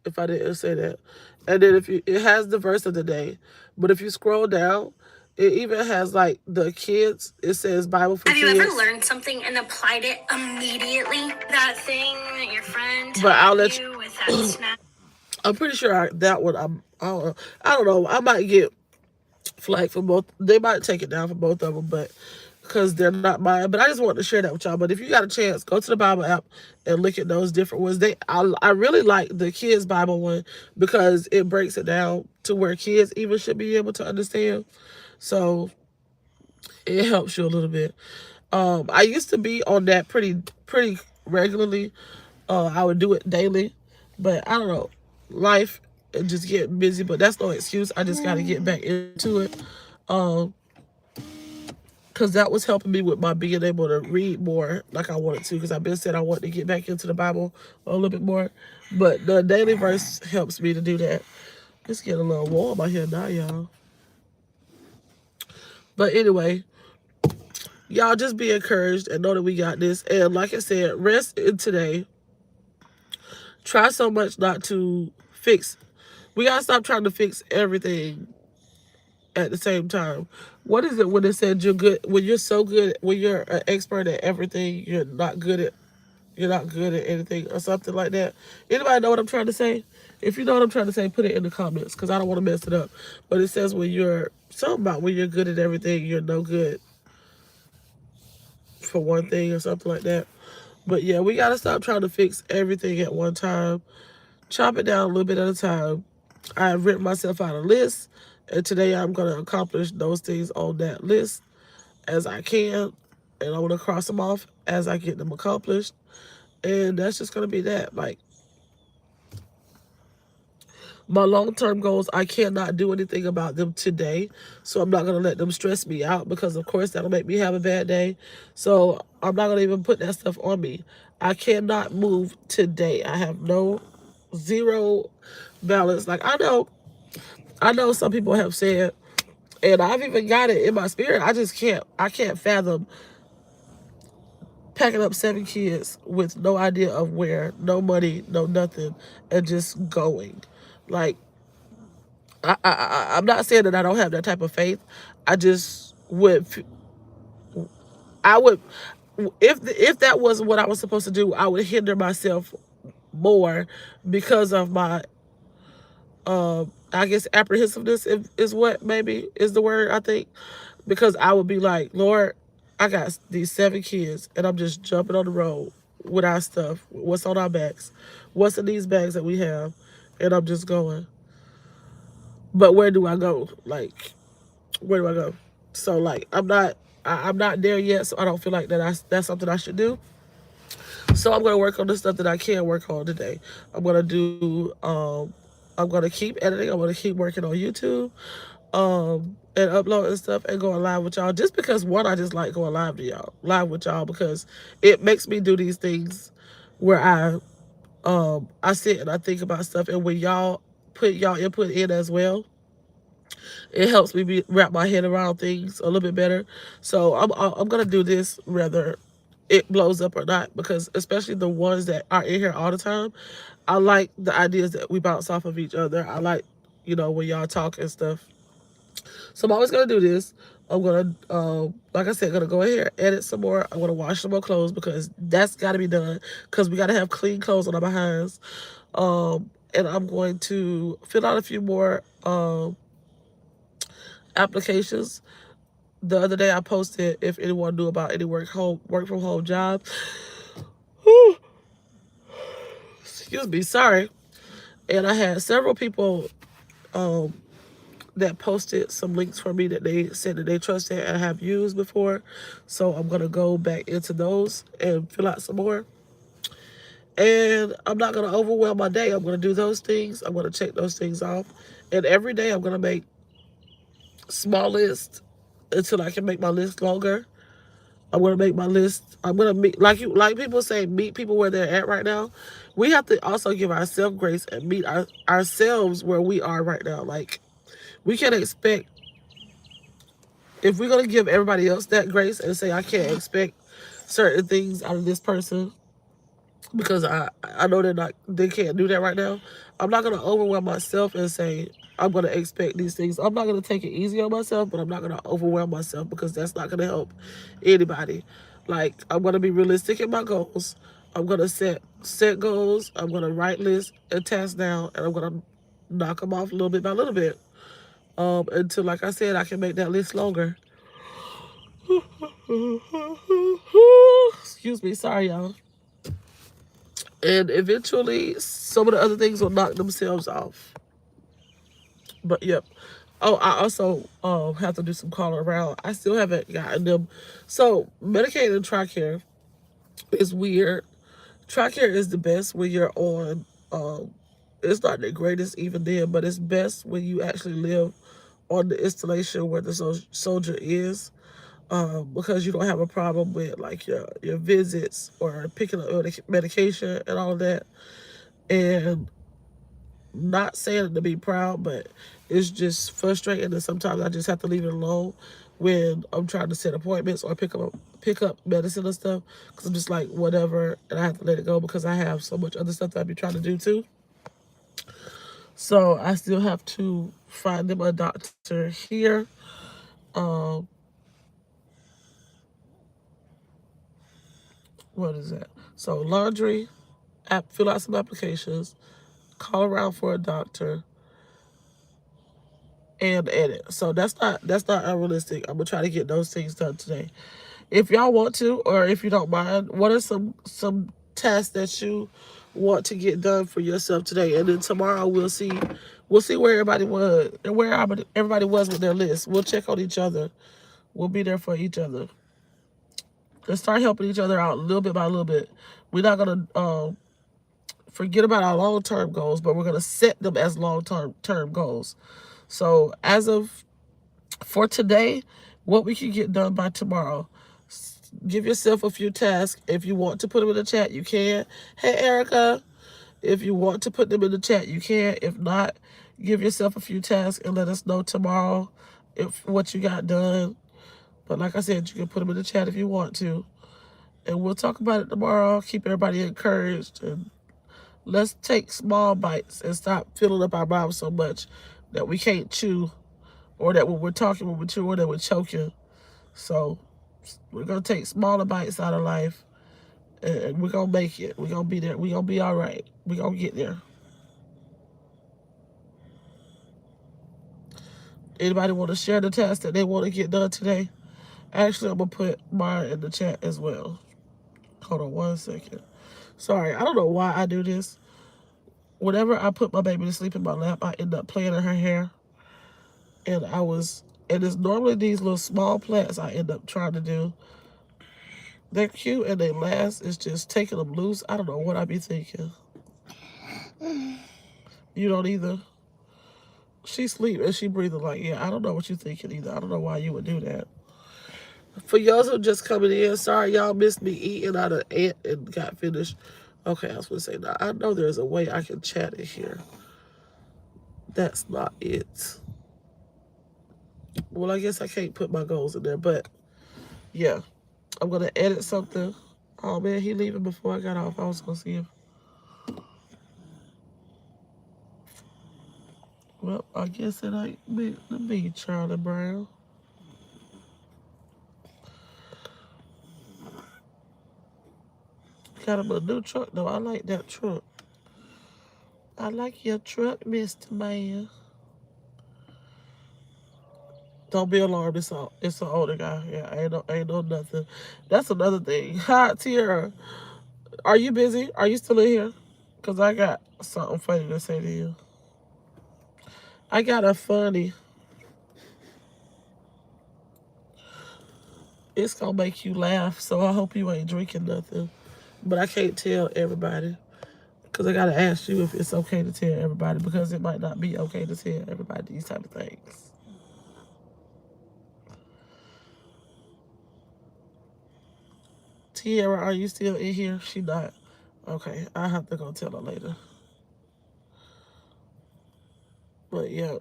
If I didn't say that, and then it has the verse of the day, but if you scroll down, it even has like the kids. It says Bible for kids. Have you ever learned something and applied it immediately? That thing that your friend But I'll taught let you with that snap. I'm pretty sure that one. I don't know. I might get flagged for both. They might take it down for both of them, but because they're not mine. But I just wanted to share that with y'all. But if you got a chance, go to the Bible app and look at those different ones. I really like the kids Bible one because it breaks it down to where kids even should be able to understand. So it helps you a little bit. I used to be on that pretty regularly. I would do it daily, but I don't know, life and just getting busy. But that's no excuse. I just got to get back into it, because that was helping me with my being able to read more like I wanted to. Because I've been saying I wanted to get back into the Bible a little bit more, but the daily verse helps me to do that. It's getting a little warm out here now, y'all. But anyway, y'all just be encouraged and know that we got this. And like I said, rest in today. Try so much not to fix. We got to stop trying to fix everything at the same time. What is it when it said you're good, when you're so good, when you're an expert at everything, you're not good at anything or something like that? Anybody know what I'm trying to say? If you know what I'm trying to say, put it in the comments because I don't want to mess it up. But it says when you're good at everything, you're no good for one thing or something like that. But yeah, we gotta stop trying to fix everything at one time. Chop it down a little bit at a time. I have written myself out a list, and today I'm gonna accomplish those things on that list as I can, and I'm gonna cross them off as I get them accomplished. And that's just gonna be that. Like, my long-term goals, I cannot do anything about them today, so I'm not going to let them stress me out, because of course that'll make me have a bad day. So I'm not going to even put that stuff on me. I cannot move today. I have zero balance. Like, I know some people have said, and I've even got it in my spirit, I can't fathom packing up 7 kids with no idea of where, no money, no nothing, and just going. Like, I'm not saying that I don't have that type of faith. I just would, if that was what I was supposed to do, I would hinder myself more because of my, I guess apprehensiveness is what maybe is the word, I think. Because I would be like, Lord, I got these 7 kids and I'm just jumping on the road with our stuff. What's on our backs? What's in these bags that we have? And I'm just going. But where do I go? Like, where do I go? So, like, I'm not there yet, so I don't feel like that's something I should do. So I'm going to work on the stuff that I can work on today. I'm going to keep editing. I'm going to keep working on YouTube, and uploading stuff and going live with y'all. Just because, one, I just like going live with y'all, because it makes me do these things where I sit and I think about stuff, and when y'all put y'all input in as well, it helps me wrap my head around things a little bit better. So I'm gonna do this whether it blows up or not, because especially the ones that are in here all the time, I like the ideas that we bounce off of each other. I like, when y'all talk and stuff. So I'm always gonna do this. I'm gonna, like I said, gonna go ahead and edit some more. I'm gonna wash some more clothes, because that's gotta be done, because we gotta have clean clothes on our behinds. And I'm going to fill out a few more applications. The other day I posted if anyone knew about any work from home jobs. Excuse me, sorry. And I had several people that posted some links for me that they said that they trusted and have used before. So I'm gonna go back into those and fill out some more. And I'm not gonna overwhelm my day. I'm gonna do those things. I'm gonna check those things off. And every day I'm gonna make small lists until I can make my list longer. I'm gonna make my list. I'm gonna meet, like people say, meet people where they're at right now. We have to also give ourselves grace and meet ourselves where we are right now. Like, we can't expect, if we're gonna give everybody else that grace and say I can't expect certain things out of this person because I know they can't do that right now. I'm not gonna overwhelm myself and say I'm gonna expect these things. I'm not gonna take it easy on myself, but I'm not gonna overwhelm myself, because that's not gonna help anybody. Like, I'm gonna be realistic in my goals. I'm gonna set goals. I'm gonna write lists and tasks down, and I'm gonna knock them off little bit by little bit, until, like I said, I can make that list longer. Excuse me, sorry y'all. And eventually, some of the other things will knock themselves off. But, yep. Oh, I also have to do some calling around. I still haven't gotten them. So, Medicaid and TRICARE is weird. TRICARE is the best when you're on, it's not the greatest even then, but it's best when you actually live on the installation where the soldier is. Because you don't have a problem with, like, your visits or picking up medication and all of that. And not saying it to be proud, but it's just frustrating, and sometimes I just have to leave it alone when I'm trying to set appointments or pick up medicine and stuff, because I'm just like, whatever, and I have to let it go because I have so much other stuff that I be trying to do too. So I still have to find them a doctor here. What is that? So laundry, fill out some applications, call around for a doctor, and edit. So that's not unrealistic. I'm gonna try to get those things done today. if y'all want to, or if you don't mind, what are some tasks that you want to get done for yourself today? And then tomorrow we'll see where everybody was and where everybody was with their list. We'll check on each other. We'll be there for each other. Let's start helping each other out little bit by little bit. We're not gonna forget about our long-term goals, but we're gonna set them as long-term goals. So as of for today, what we can get done by tomorrow. Give yourself a few tasks. If you want to put them in the chat, you can. Hey, Erica. If you want to put them in the chat, you can. If not, give yourself a few tasks and let us know tomorrow what you got done. But like I said, you can put them in the chat if you want to. And we'll talk about it tomorrow. Keep everybody encouraged. And let's take small bites and stop filling up our mouths so much that we can't chew, or that when we're talking, when we're chewing, that we're choking. So we're going to take smaller bites out of life, and we're going to make it. We're going to be there. We're going to be all right. We're going to get there. Anybody want to share the task that they want to get done today? Actually, I'm going to put mine in the chat as well. Hold on 1 second. Sorry, I don't know why I do this. Whenever I put my baby to sleep in my lap, I end up playing in her hair. And it's normally these little small plants I end up trying to do. They're cute and they last. It's just taking them loose. I don't know what I be thinking. You don't either? She sleep and she breathing like, yeah, I don't know what you're thinking either. I don't know why you would do that. For y'all who just coming in, sorry y'all missed me eating out of ant and got finished. Okay, I was going to say, now I know there's a way I can chat in here. That's not it. Well, I guess I can't put my goals in there, but yeah, I'm going to edit something. Oh man, he leaving before I got off. I was going to see him. Well, I guess it ain't meant to be, Charlie Brown. Got him a new truck, though. I like that truck. I like your truck, Mr. Man. Don't be alarmed. It's an older guy. Yeah, ain't no nothing. That's another thing. Hi, Tiara. Are you busy? Are you still in here? Because I got something funny to say to you. I got a funny. It's going to make you laugh, so I hope you ain't drinking nothing. But I can't tell everybody. Because I got to ask you if it's okay to tell everybody. Because it might not be okay to tell everybody these type of things. Tiara, are you still in here? She not. Okay, I have to go tell her later. But yeah,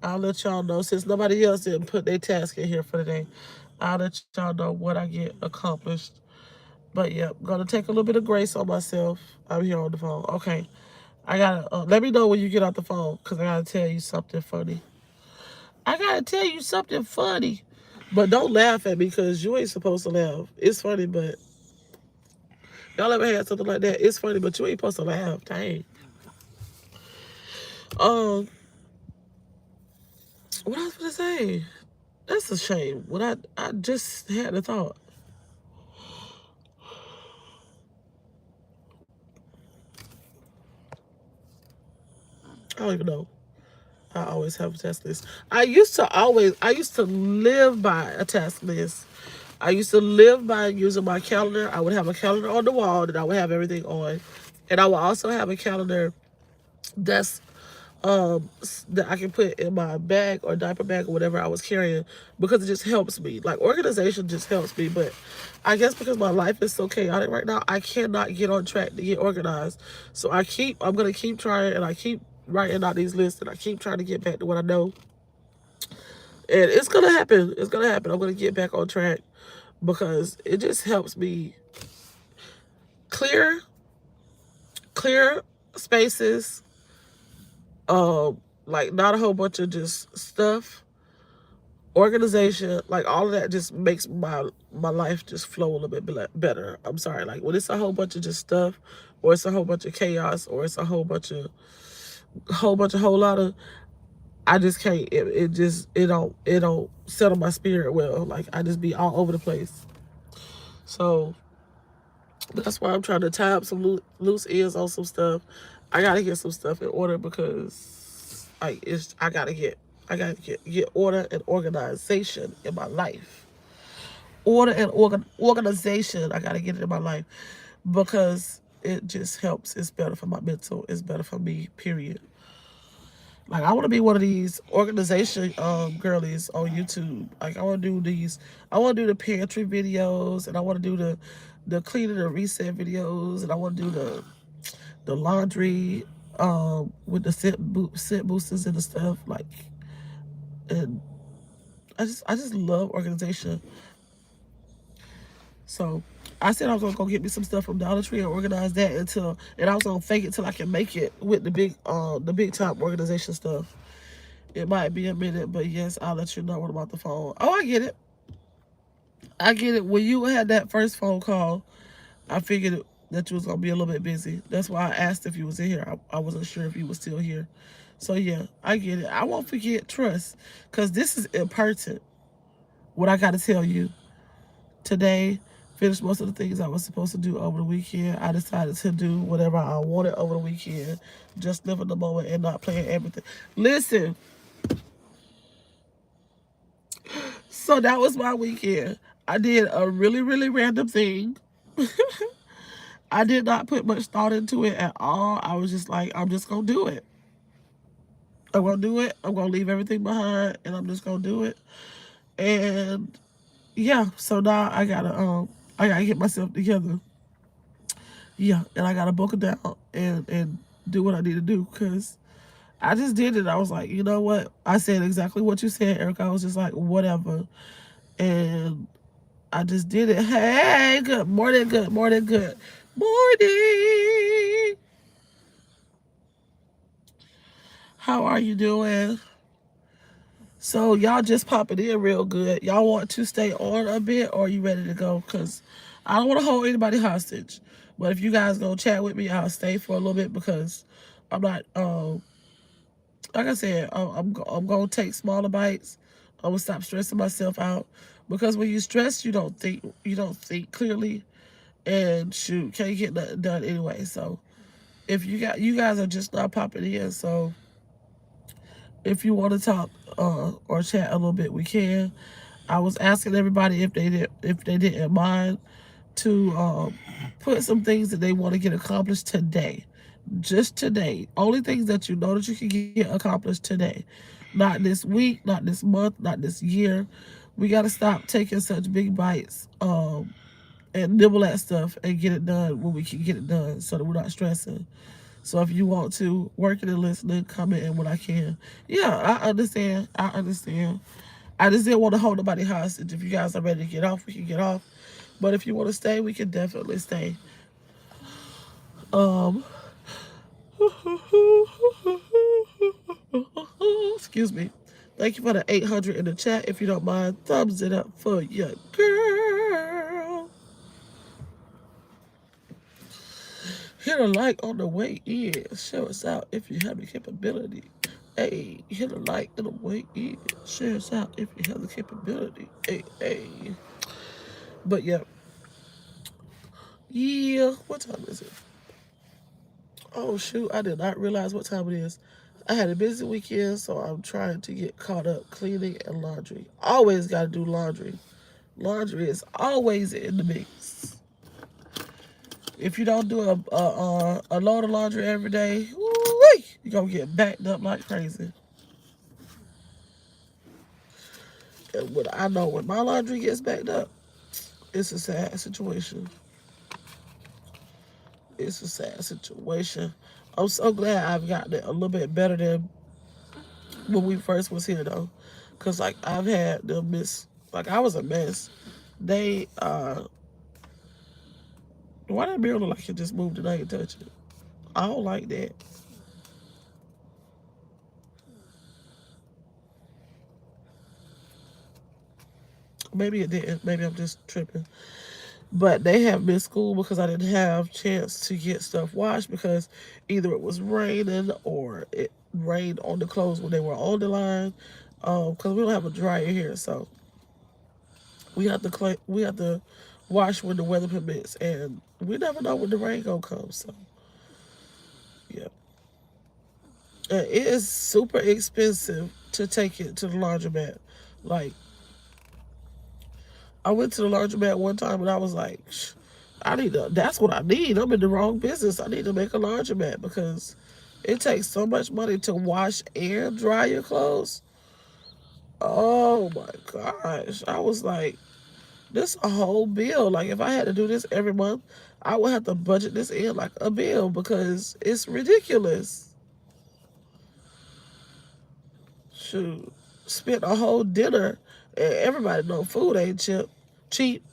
I'll let y'all know. Since nobody else didn't put their task in here for today, I'll let y'all know what I get accomplished. But yeah, I'm gonna take a little bit of grace on myself. I'm here on the phone. Okay, I gotta let me know when you get off the phone, because I gotta tell you something funny. I gotta tell you something funny. But don't laugh at me, because you ain't supposed to laugh. It's funny, but y'all ever had something like that? It's funny, but you ain't supposed to laugh. Dang. What I was gonna say? That's a shame. What I just had a thought. I don't even know. I always have a task list. I used to live by a task list. I used to live by using my calendar. I would have a calendar on the wall that I would have everything on. And I would also have a calendar that's that I can put in my bag or diaper bag or whatever I was carrying, because it just helps me. Like, organization just helps me. But I guess because my life is so chaotic right now, I cannot get on track to get organized. So I'm gonna keep trying, and I keep writing out these lists, and I keep trying to get back to what I know. And it's gonna happen. It's gonna happen. I'm gonna get back on track, because it just helps me clear spaces. Like, not a whole bunch of just stuff. Organization, like, all of that just makes my life just flow a little bit better. I'm sorry, like, when it's a whole bunch of just stuff, or it's a whole bunch of chaos, or it's a whole lot of, I just can't. It don't settle my spirit well. Like I just be all over the place. So that's why I'm trying to tie up some loose ends on some stuff. I gotta get some stuff in order because I gotta get order and organization in my life. Order and organization. I gotta get it in my life because it just helps. It's better for my mental. It's better for me. Period. Like I want to be one of these organization girlies on YouTube. Like I want to do these. I want to do the pantry videos, and I want to do the cleaning and reset videos, and I want to do the laundry with the scent boosters and the stuff. Like, and I just love organization. So I said I was gonna go get me some stuff from Dollar Tree and organize that and I was gonna fake it till I can make it with the big time organization stuff. It might be a minute, but yes, I'll let you know when I'm off the phone. Oh, I get it. I get it. When you had that first phone call, I figured that you was gonna be a little bit busy. That's why I asked if you was in here. I wasn't sure if you was still here. So yeah, I get it. I won't forget trust, cause this is important. What I gotta tell you today. Finished most of the things I was supposed to do over the weekend. I decided to do whatever I wanted over the weekend. Just living the moment and not playing everything. Listen. So that was my weekend. I did a really, really random thing. I did not put much thought into it at all. I was just like, I'm just going to do it. I'm going to do it. I'm going to leave everything behind and I'm just going to do it. And yeah, so now I gotta get myself together. Yeah, and I gotta buckle down and do what I need to do because I just did it. I was like, you know what? I said exactly what you said, Erica. I was just like, whatever. And I just did it. Hey, good morning, good morning, good morning. How are you doing? So y'all just popping in real good. Y'all want to stay on a bit or are you ready to go? Because I don't want to hold anybody hostage. But if you guys gonna chat with me, I'll stay for a little bit because I'm not like I said, I'm gonna take smaller bites. I'm gonna stop stressing myself out because when you stress, you don't think clearly, and shoot, can't get nothing done anyway. So if you guys are just not popping in, so if you want to talk or chat a little bit, we can. I was asking everybody if they didn't mind to put some things that they want to get accomplished today. Just today. Only things that you know that you can get accomplished today. Not this week, not this month, not this year. We got to stop taking such big bites and nibble at stuff and get it done when we can get it done so that we're not stressing. So if you want to work it and listen, comment in when I can. Yeah, I understand. I understand. I just didn't want to hold nobody hostage. If you guys are ready to get off, we can get off. But if you want to stay, we can definitely stay. Um, excuse me. Thank you for the 800 in the chat. If you don't mind, thumbs it up for your girl. Hit a like on the way in. Share us out if you have the capability. Hey, hit a like on the way in. Share us out if you have the capability. Hey, hey. But yeah. Yeah. What time is it? Oh shoot, I did not realize what time it is. I had a busy weekend, so I'm trying to get caught up cleaning and laundry. Always got to do laundry. Laundry is always in the mix. If you don't do a load of laundry every day, you're going to get backed up like crazy. And I know when my laundry gets backed up, it's a sad situation. It's a sad situation. I'm so glad I've gotten it a little bit better than when we first was here though. Cause like I've had the like I was a mess. They why that mirror look like it just moved and I ain't touch it? I don't like that. Maybe it didn't. Maybe I'm just tripping. But they have missed school because I didn't have chance to get stuff washed because either it was raining or it rained on the clothes when they were on the line. Because we don't have a dryer here, so we have to wash when the weather permits, and we never know when the rain gonna come. So yeah, and it is super expensive to take it to the laundromat. Like I went to the laundromat one time and I was like, that's what I need. I'm in the wrong business. I need to make a laundromat because it takes so much money to wash and dry your clothes. Oh my gosh. I was like, this a whole bill. Like if I had to do this every month, I would have to budget this in like a bill because it's ridiculous. Shoot. Spent a whole dinner, and everybody know food ain't cheap.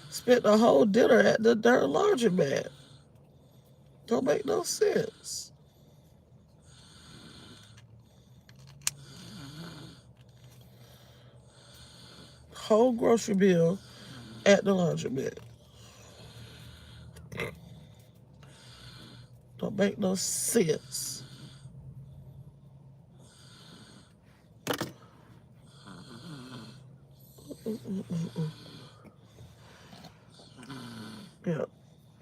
Spent a whole dinner at the darn laundromat. Don't make no sense. Whole grocery bill at the laundromat. Don't make no sense. Yeah.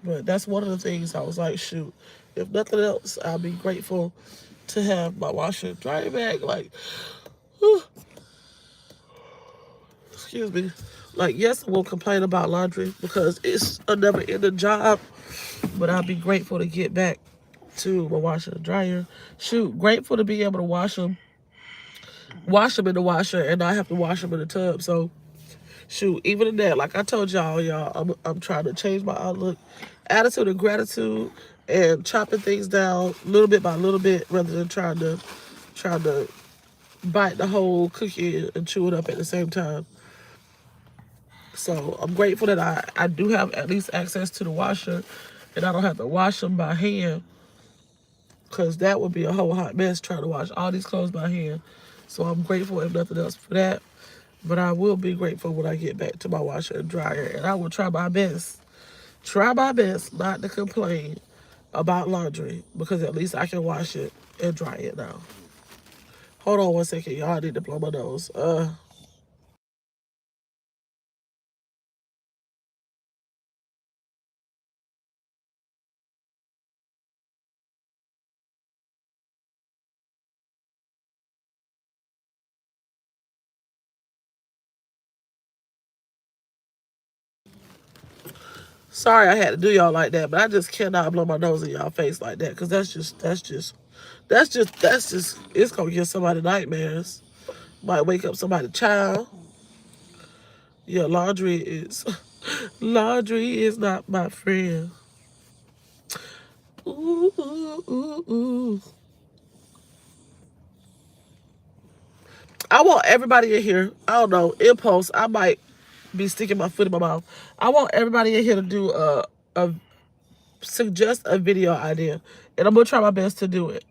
But that's one of the things I was like, shoot, if nothing else, I'll be grateful to have my washer and dryer bag. Like, excuse me. Like, yes, I won't complain about laundry because it's a never-ending job, but I'll be grateful to get back to my washer and dryer. Shoot, grateful to be able to wash them in the washer and not have to wash them in the tub. So, shoot, even in that, like I told y'all, I'm trying to change my outlook, attitude of gratitude, and chopping things down little bit by little bit rather than trying to bite the whole cookie and chew it up at the same time. So I'm grateful that I do have at least access to the washer and I don't have to wash them by hand because that would be a whole hot mess trying to wash all these clothes by hand. So I'm grateful, if nothing else, for that. But I will be grateful when I get back to my washer and dryer. And I will try my best not to complain about laundry because at least I can wash it and dry it now. Hold on one second, y'all. I need to blow my nose. Sorry I had to do y'all like that, but I just cannot blow my nose in y'all face like that because it's gonna give somebody nightmares. Might wake up somebody's child. Yeah, laundry is not my friend. Ooh, ooh, ooh, ooh. I want everybody in here. I don't know, impulse. I might be sticking my foot in my mouth. I want everybody in here to do a suggest a video idea, and I'm gonna try my best to do it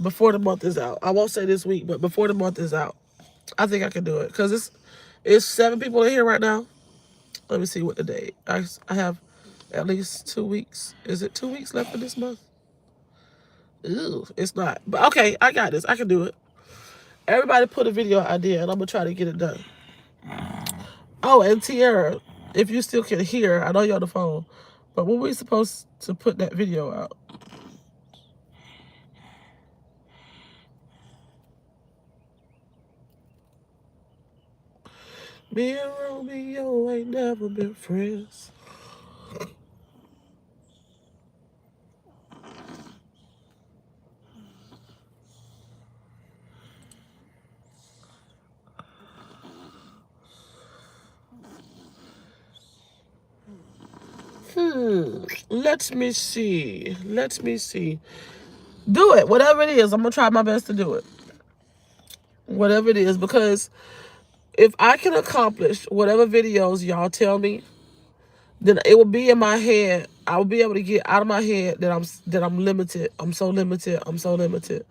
before the month is out. I won't say this week, but before the month is out, I think I can do it because it's 7 people in here right now. Let me see what the date. I have at least 2 weeks. Is it 2 weeks left of this month? Ooh, it's not. But okay, I got this. I can do it. Everybody put a video idea, and I'm gonna try to get it done. Oh, and Tierra, if you still can hear, I know you're on the phone, but when we supposed to put that video out? Me and Romeo ain't never been friends. Let me see. Do it. Whatever it is, I'm going to try my best to do it. Whatever it is, because if I can accomplish whatever videos y'all tell me, then it will be in my head. I will be able to get out of my head that I'm limited. I'm so limited.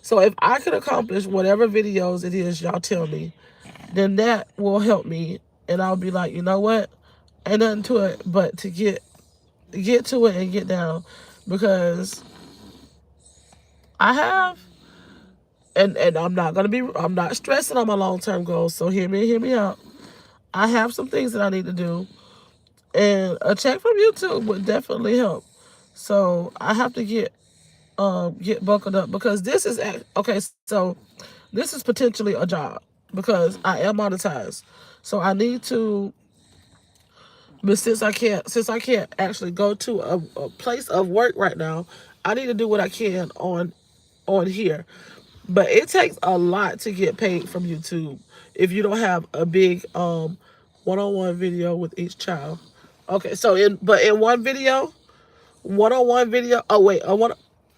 So if I can accomplish whatever videos it is y'all tell me, then that will help me. And I'll be like, you know what? Ain't nothing to it but to get to it and get down, because I have, and I'm not stressing on my long-term goals. So hear me out. I have some things that I need to do, and a check from YouTube would definitely help. So I have to get buckled up, because this is okay. So this is potentially a job, because I am monetized. So I need to, but since I can't actually go to a place of work right now, I need to do what I can on here. But it takes a lot to get paid from YouTube if you don't have a big one-on-one video with each child. Okay, so in one-on-one video. Oh wait,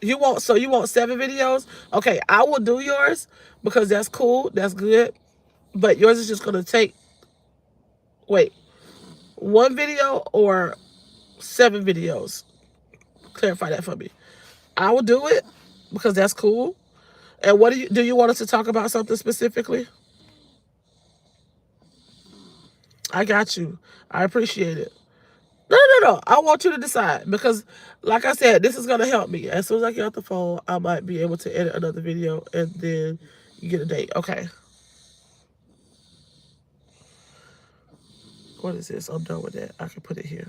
you want 7 videos? Okay, I will do yours, because that's cool, that's good. But yours is just gonna take, wait, 1 video or 7 videos? Clarify that for me. I will do it, because that's cool. And what do you want us to talk about something specifically? I got you. I appreciate it. No. I want you to decide, because, like I said, this is gonna help me. As soon as I get off the phone, I might be able to edit another video, and then you get a date. Okay. What is this? I'm done with that. I can put it here.